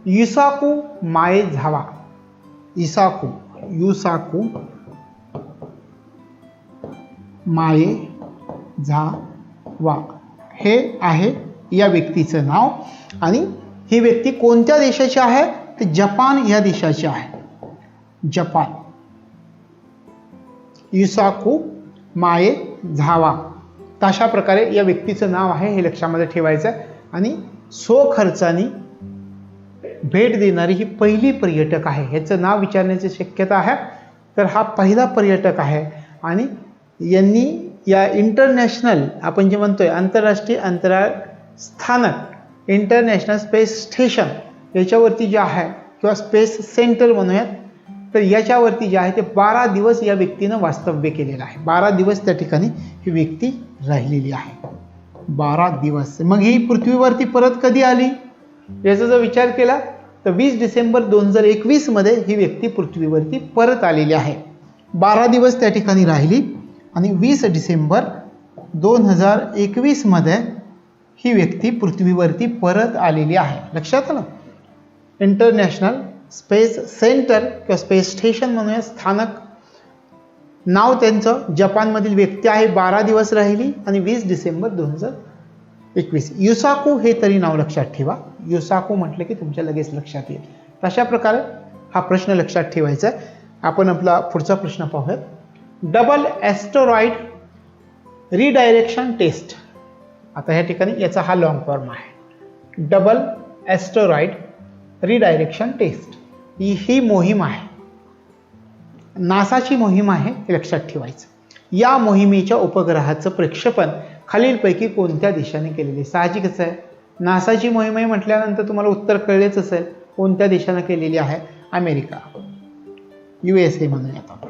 युसाकू माएझावा. युसाकू माएझावा हे आहे या व्यक्तीचं नाव. आणि ही व्यक्ती कोणत्या देशाची आहे, तर जपान या देशाची आहे. जपान. युसाकू माएझावा. तशा प्रकारे या व्यक्तीचं नाव आहे हे लक्षामध्ये ठेवायचं आहे. आणि स्वखर्चाने भेट देणारी ही पहिली पर्यटक आहे. ह्याचं नाव विचारण्याची शक्यता आहे, तर हा पहिला पर्यटक आहे. आणि यांनी या इंटरनॅशनल आपण जे म्हणतोय आंतरराष्ट्रीय अंतराळ स्थानक, इंटरनॅशनल स्पेस स्टेशन याच्यावरती जे आहे किंवा स्पेस सेंटर म्हणूयात, तर याच्यावरती जे आहे ते 12 दिवस या व्यक्तीनं वास्तव्य केलेलं आहे. 12 दिवस त्या ठिकाणी ही व्यक्ती राहिलेली आहे. 12 दिवस. मग ही पृथ्वीवरती परत कधी आली याचा जर विचार केला तर 20 डिसेंबर 2021 मध्ये ही व्यक्ती पृथ्वीवरती परत आलेली आहे. 12 दिवस त्या ठिकाणी राहिली आणि 20 डिसेंबर 2021 मध्ये ही व्यक्ती पृथ्वीवरती परत आलेली आहे. लक्षात आलं. इंटरनॅशनल स्पेस सेंटर किंवा स्पेस स्टेशन म्हणूया स्थानक, नाव त्यांचं. जपानमधील व्यक्ती आहे, 12 दिवस राहिली आणि 20 डिसेंबर 2021. युसाकू हे तरी नाव लक्षात ठेवा. युसाकू म्हटलं की तुमच्या लगेच लक्षात येईल. तशा प्रकारे हा प्रश्न लक्षात ठेवायचा आहे. आपण आपला पुढचा प्रश्न पाहूयात. Double asteroid redirection test. आता ह्या ठिकाणी याचा हा लॉंग फॉर्म आहे. डबल ॲस्टेरॉइड रिडायरेक्शन टेस्ट ही मोहीम आहे, नासाची मोहीम आहे हे लक्षात ठेवायचं. या मोहिमेच्या उपग्रहाचं प्रक्षेपण खालीलपैकी कोणत्या देशाने केलेले? साहजिकच आहे, नासाची मोहीम आहे म्हटल्यानंतर तुम्हाला उत्तर कळलेच असेल. कोणत्या देशाने केलेली आहे? अमेरिका, USA म्हणूयात आपण,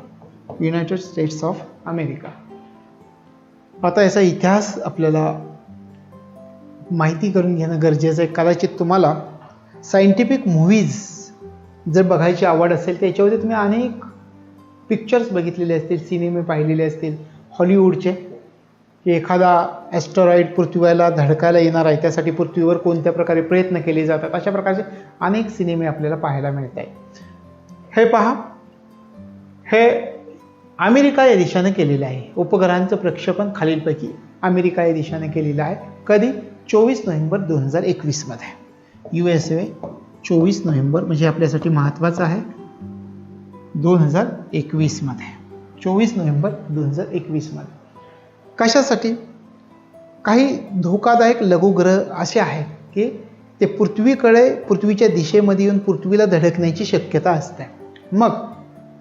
युनायटेड स्टेट्स ऑफ अमेरिका. आता याचा इतिहास आपल्याला माहिती करून घेणं गरजेचं आहे. कदाचित तुम्हाला सायंटिफिक मूव्हीज जर बघायची आवड असेल तर याच्यामध्ये तुम्ही अनेक पिक्चर्स बघितलेले असतील, सिनेमे पाहिलेले असतील हॉलिवूडचे, की एखादा ॲस्टेरॉइड पृथ्वीला धडकायला येणार आहे, त्यासाठी पृथ्वीवर कोणत्या प्रकारे प्रयत्न केले जातात, अशा प्रकारचे अनेक सिनेमे आपल्याला पाहायला मिळत आहेत. हे पहा, हे अमेरिका या देशाने केलेलं आहे. उपग्रहांचं प्रक्षेपण खालीलपैकी अमेरिका या देशाने केलेलं आहे. कधी? 24 नोव्हेंबर 2021 मध्ये. USA 24 नोव्हेंबर म्हणजे आपल्यासाठी महत्त्वाचं आहे, 2021 मध्ये. 24 नोव्हेंबर 2021 मध्ये. कशासाठी? काही धोकादायक लघुग्रह असे आहेत की ते पृथ्वीच्या दिशेमध्ये येऊन पृथ्वीला धडकण्याची शक्यता असते. मग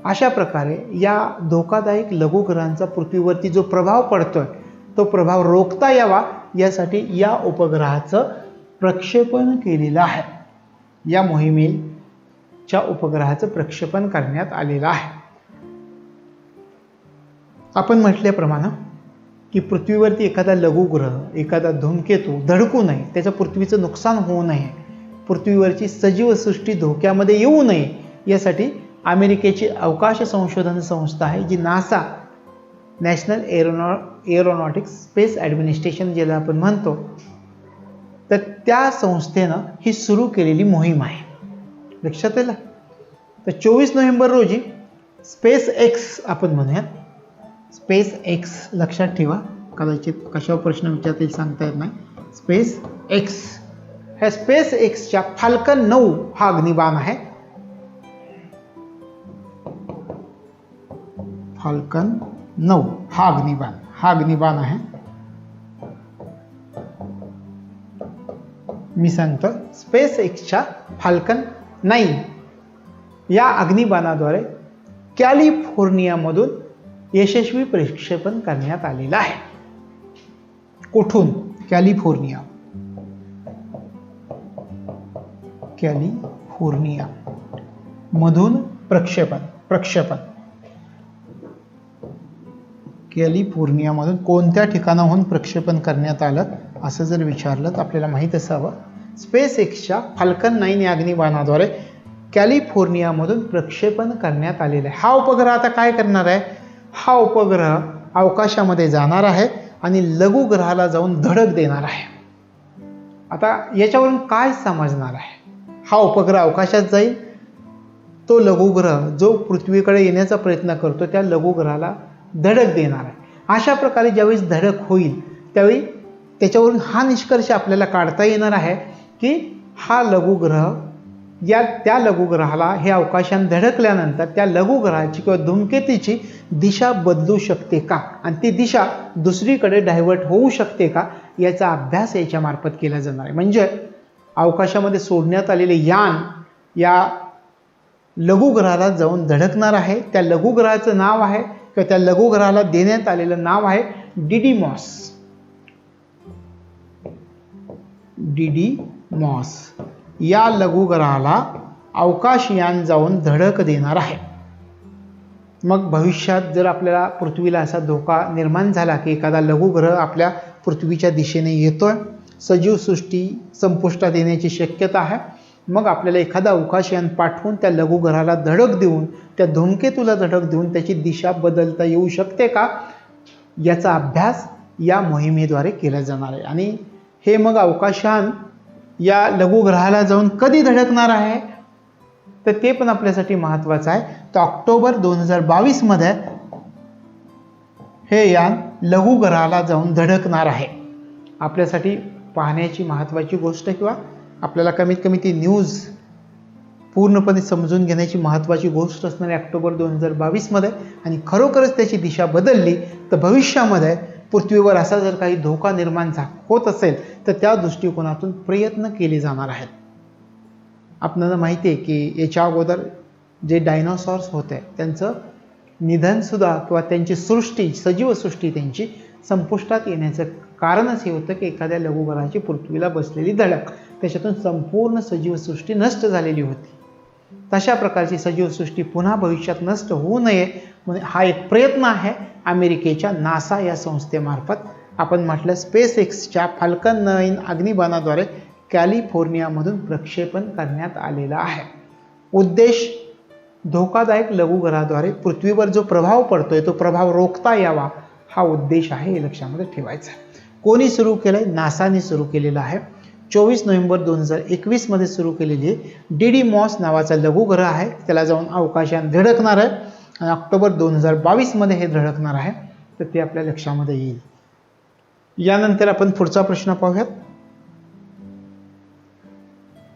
अशा प्रकारे या धोकादायक लघुग्रहांचा पृथ्वीवरती जो प्रभाव पडतोय तो प्रभाव रोखता यावा यासाठी या उपग्रहाचं प्रक्षेपण केलेलं आहे. या मोहिमेच्या उपग्रहाचं प्रक्षेपण करण्यात आलेलं आहे. आपण म्हटल्याप्रमाणे की पृथ्वीवरती एखादा लघुग्रह, एखादा धूमकेतू धडकू नये, त्याचं पृथ्वीचं नुकसान होऊ नये, पृथ्वीवरची सजीव सृष्टी धोक्यामध्ये येऊ नये यासाठी अमेरिकेची अवकाश संशोधन संस्था आहे जी NASA, national aeronautics space administration ज्याला आपण म्हणतो, तर त्या संस्थेनं ही सुरू केलेली मोहीम आहे. लक्षात आलं? तर 24 नोव्हेंबर रोजी स्पेस एक्स आपण म्हणूयात, स्पेस एक्स लक्षात ठेवा, कदाचित कशावर प्रश्न विचारतील सांगता येत नाही. स्पेस एक्स, ह्या स्पेस एक्सच्या फाल्कन 9 हा अग्निबाण आहे. फाल्कन 9 हा अग्निबाण आहे. मी सांगतो, स्पेस एक्सच्या फाल्कन 9 या अग्निबाणाद्वारे कॅलिफोर्नियामधून यशस्वी प्रक्षेपण करण्यात आलेलं आहे. कुठून? कॅलिफोर्निया मधून प्रक्षेपण कॅलिफोर्नियामधून कोणत्या ठिकाणाहून प्रक्षेपण करण्यात आलं असं जर विचारलं तर आपल्याला माहीत असावं, स्पेस एक्सच्या फाल्कन 9 या अग्निबाणाद्वारे कॅलिफोर्नियामधून प्रक्षेपण करण्यात आलेलं आहे. हा उपग्रह आता काय करणार आहे? हा उपग्रह अवकाशामध्ये जाणार आहे आणि लघुग्रहाला जाऊन धडक देणार आहे. आता याच्यावरून काय समजणार आहे? हा उपग्रह अवकाशात जाईल, तो लघुग्रह जो पृथ्वीकडे येण्याचा प्रयत्न करतो त्या लघुग्रहाला धडक देणार आहे. अशा प्रकारे ज्यावेळेस धडक होईल त्यावेळी त्याच्यावरून हा निष्कर्ष आपल्याला काढता येणार आहे की हा लघुग्रह त्या लघुग्रहाला हे अवकाशात धडकल्यानंतर त्या लघुग्रहाची किंवा धूमकेतूची दिशा बदलू शकते का आणि ती दिशा दुसरीकडे डायव्हर्ट होऊ शकते का याचा अभ्यास याच्या मार्फत केला जाणार आहे. म्हणजे अवकाशामध्ये सोडण्यात आलेले यान या लघुग्रहाला जाऊन धडकणार आहे. त्या लघुग्रहाचं नाव आहे किंवा त्या लघुग्रहाला देण्यात आलेलं नाव आहे डिडीमॉस. या लघुग्रहाला अवकाशयान जाऊन धडक देणार आहे. मग भविष्यात जर आपल्याला पृथ्वीला असा धोका निर्माण झाला की एखादा लघुग्रह आपल्या पृथ्वीच्या दिशेने येतोय, सजीव सृष्टी संपुष्टात येण्याची शक्यता आहे, मग आपल्याला एखादा अवकाशयान पाठवून त्या लघुग्रहाला धडक देऊन, त्या धूमकेतूला धडक देऊन त्याची दिशा बदलता येऊ शकते का याचा अभ्यास या मोहिमेद्वारे केला जाणार आहे. आणि हे मग अवकाशयान या लघुग्रहाला जाऊन कधी धडकणार आहे तर ते पण आपल्यासाठी महत्त्वाचं आहे. तर ऑक्टोबर 2022 मध्ये हे यान लघुग्रहाला जाऊन धडकणार आहे. आपल्यासाठी पाहण्याची महत्त्वाची गोष्ट किंवा आपल्याला कमीत कमी ती न्यूज पूर्णपणे समजून घेण्याची महत्त्वाची गोष्ट असणारी ऑक्टोबर 2022 मध्ये. आणि खरोखरच त्याची दिशा बदलली तर भविष्यामध्ये पृथ्वीवर असा जर काही धोका निर्माण होत असेल तर त्या दृष्टिकोनातून प्रयत्न केले जाणार आहेत. आपल्याला माहिती आहे की याच्या अगोदर जे डायनोसॉर्स होते त्यांचं निधनसुद्धा किंवा त्यांची सृष्टी, सजीव सृष्टी त्यांची संपुष्टात येण्याचं कारणच हे होतं की एखाद्या लघुग्रहाची पृथ्वीला बसलेली धडक, त्याच्यातून संपूर्ण सजीव सृष्टी नष्ट झालेली होती. तशा प्रकारची सजीव सृष्टी पुन्हा भविष्यात नष्ट होऊ नये म्हणून हा एक प्रयत्न आहे अमेरिकेच्या नासा या संस्थेमार्फत. आपण म्हटलं स्पेस एक्सच्या फाल्कन 9 अग्निबाणाद्वारे कॅलिफोर्नियामधून प्रक्षेपण करण्यात आलेला आहे. उद्देश धोकादायक लघुग्रहाद्वारे पृथ्वीवर जो प्रभाव पडतोय तो प्रभाव रोखता यावा हा उद्देश आहे, हे लक्षामध्ये ठेवायचा आहे. कोणी सुरू केलंय? नासाने सुरू केलेलं आहे. 24 नोव्हेंबर 2021 मध्ये सुरू केलेली डिडीमॉस नावाचा लघुग्रह आहे, त्याला जाऊन अवकाशात धडकणार आहे आणि ऑक्टोबर 2022 मध्ये हे धडकणार आहे. तर ते आपल्या लक्षामध्ये येईल. यानंतर आपण पुढचा प्रश्न पाहूयात.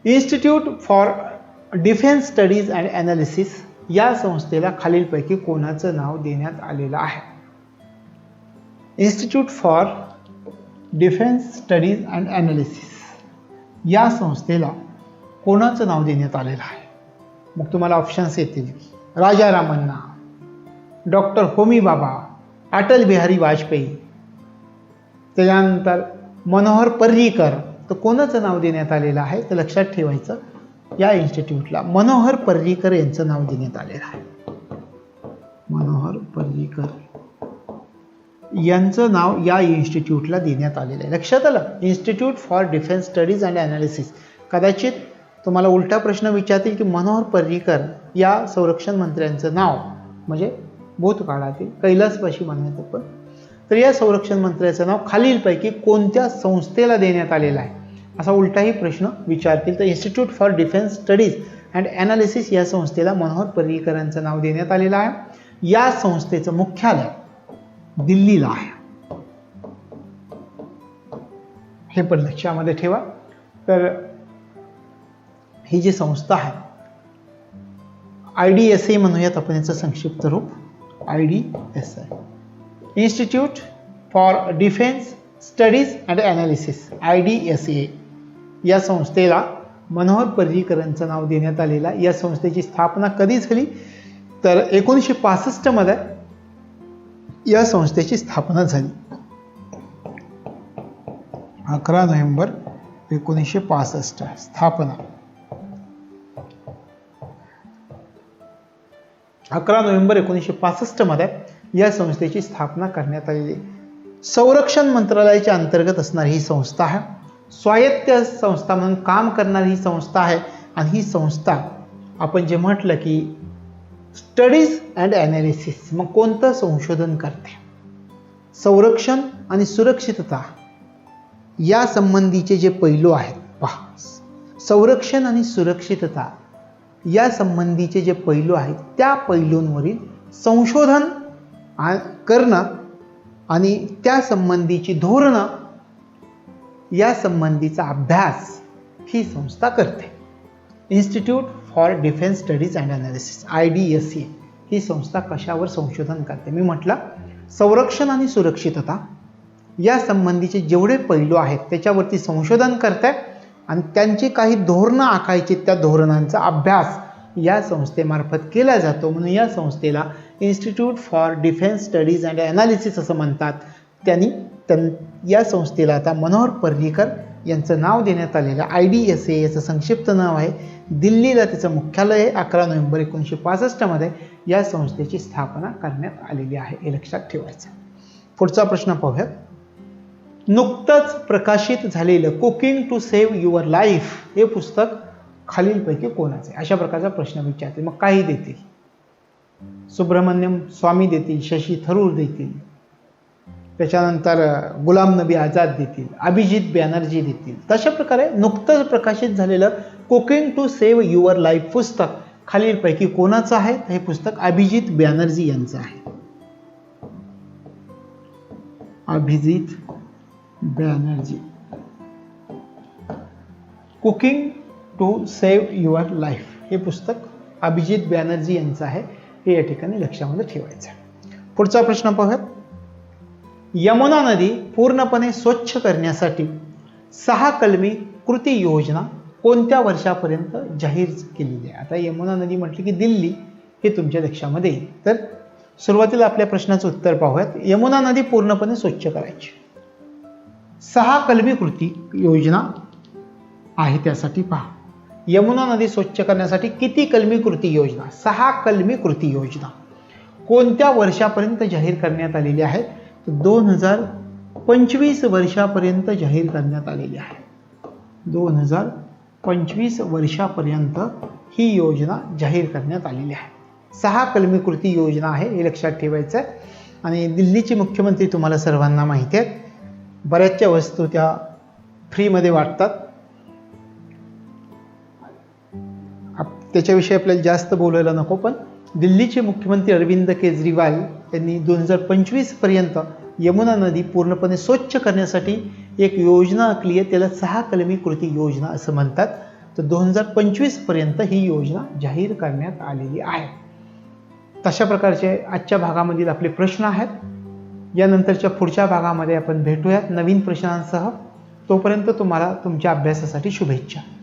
Institute for defence studies and analysis या संस्थेला खालीलपैकी कोणाचं नाव देण्यात आलेलं आहे? Institute for defence studies and analysis या संस्थेला कोणाचं नाव देण्यात आलेलं आहे? मग तुम्हाला ऑप्शन्स येतील. राजा रामन्ना, डॉक्टर होमी बाबा, अटल बिहारी वाजपेयी, त्याच्यानंतर मनोहर पर्रीकर. तर कोणाचं नाव देण्यात आलेलं आहे? तर लक्षात ठेवायचं, या इन्स्टिट्यूटला मनोहर पर्रीकर यांचं नाव देण्यात आलेलं आहे. मनोहर पर्रीकर यांचं नाव या इन्स्टिट्यूटला देण्यात आलेलं आहे. लक्षात आलं? Institute for defence studies and analysis. कदाचित तुम्हाला उलटा प्रश्न विचारतील की मनोहर पर्रीकर या संरक्षण मंत्र्यांचं नाव, म्हणजे भूतकाळातील कैलासवासी मानण्यात पण, तर या संरक्षण मंत्र्याचं नाव खालीलपैकी कोणत्या संस्थेला देण्यात आलेलं आहे, असा उलटाही प्रश्न विचारतील. तर institute for defence studies and analysis या संस्थेला मनोहर पर्रीकरांचं नाव देण्यात आलेलं आहे. या संस्थेचं मुख्यालय दिल्लीला आहे. हे पण लक्षामध्ये ठेवा. तर ही जी संस्था आहे, IDSA म्हणूयात आपण याचं संक्षिप्त रूप, IDSA, institute for defence studies and analysis, IDSA या संस्थेला मनोहर पर्रीकरांचं नाव देण्यात आलेलं आहे. या संस्थेची स्थापना कधी झाली? तर 1965 मध्ये या संस्थेची स्थापना झाली. 11 नोव्हेंबर 1965 स्थापना. 11 नोव्हेंबर 1965 मध्ये या संस्थेची स्थापना करण्यात आलेली. संरक्षण मंत्रालयाच्या अंतर्गत असणारी ही संस्था आहे. स्वायत्त संस्था म्हणून काम करणारी ही संस्था आहे. आणि ही संस्था आपण जे म्हटलं की स्टडीज अँड ॲनालिसिस, मग कोणतं संशोधन करते? संरक्षण आणि सुरक्षितता या संबंधीचे जे पैलू आहेत पहा, संरक्षण आणि सुरक्षितता या संबंधीचे जे पैलू आहेत त्या पैलूंवरील संशोधन करणं आणि त्या संबंधीची धोरणं, या संबंधीचा अभ्यास ही संस्था करते. Institute for defence studies and analysis, IDSA ही संस्था कशावर संशोधन करते? मी म्हटलं संरक्षण आणि सुरक्षितता या संबंधीचे जेवढे पैलू आहेत त्याच्यावरती संशोधन करते आणि त्यांची काही धोरणं आखायची, त्या धोरणांचा अभ्यास या संस्थेमार्फत केला जातो. म्हणून या संस्थेला institute for defence studies and analysis असं म्हणतात. या संस्थेला आता मनोहर पर्रीकर यांचं नाव देण्यात आलेलं IDSA याचं संक्षिप्त नाव आहे. दिल्लीला त्याचं मुख्यालय आहे. 11 नोव्हेंबर 1965 मध्ये या संस्थेची स्थापना करण्यात आलेली आहे. हे लक्षात ठेवायचं. पुढचा प्रश्न पाहूयात. नुकतंच प्रकाशित झालेलं cooking to save your life हे पुस्तक खालीलपैकी कोणाचे? अशा प्रकारचा प्रश्न विचारतील. मग काही देतील, सुब्रमण्यम स्वामी देतील, शशी थरूर देतील, त्याच्यानंतर गुलाम नबी आझाद देतील, अभिजित बॅनर्जी देतील. तशा प्रकारे नुकतंच प्रकाशित झालेलं cooking to save your life पुस्तक खालीलपैकी कोणाचं आहे? हे पुस्तक अभिजित बॅनर्जी यांचं आहे. Abhijit Banerjee, cooking to save your life हे पुस्तक अभिजित बॅनर्जी यांचं आहे. हे या ठिकाणी लक्षामध्ये ठेवायचं आहे. पुढचा प्रश्न पाहूयात. यमुना नदी पूर्णपणे स्वच्छ करण्यासाठी 6 कलमी कृती योजना कोणत्या वर्षापर्यंत जाहीर केलेली आहे? आता यमुना नदी म्हटली की दिल्ली हे तुमच्या लक्षामध्ये येईल. तर सुरुवातीला आपल्या प्रश्नाचं उत्तर पाहूयात. यमुना नदी पूर्णपणे स्वच्छ करायची 6 कलमी कृती योजना आहे. त्यासाठी पहा, यमुना नदी स्वच्छ करण्यासाठी किती कलमी कृती योजना? 6 कलमी कृती योजना कोणत्या वर्षापर्यंत जाहीर करण्यात आलेली आहे? 2025 वर्षापर्यंत जाहीर करण्यात आलेली आहे. 2025 वर्षापर्यंत ही योजना जाहीर करण्यात आलेली आहे. 6 कलमी कृती योजना आहे, हे लक्षात ठेवायचं आहे. आणि दिल्लीचे मुख्यमंत्री तुम्हाला सर्वांना माहिती आहेत. बऱ्याचशा वस्तू त्या फ्रीमध्ये वाटतात. त्याच्याविषयी आपल्याला जास्त बोलायला नको, पण दिल्लीचे मुख्यमंत्री अरविंद केजरीवाल यांनी 2025 पर्यंत यमुना नदी पूर्णपणे स्वच्छ करण्यासाठी एक योजना आखली आहे. त्याला 6 कलमी कृती योजना असं म्हणतात. तर 2025 पर्यंत ही योजना जाहीर करण्यात आलेली आहे. तशा प्रकारचे आजच्या भागामधील आपले प्रश्न आहेत. यानंतरच्या पुढच्या भागामध्ये आपण भेटूयात नवीन प्रश्नांसह. तोपर्यंत तुम्हाला तुमच्या अभ्यासासाठी शुभेच्छा.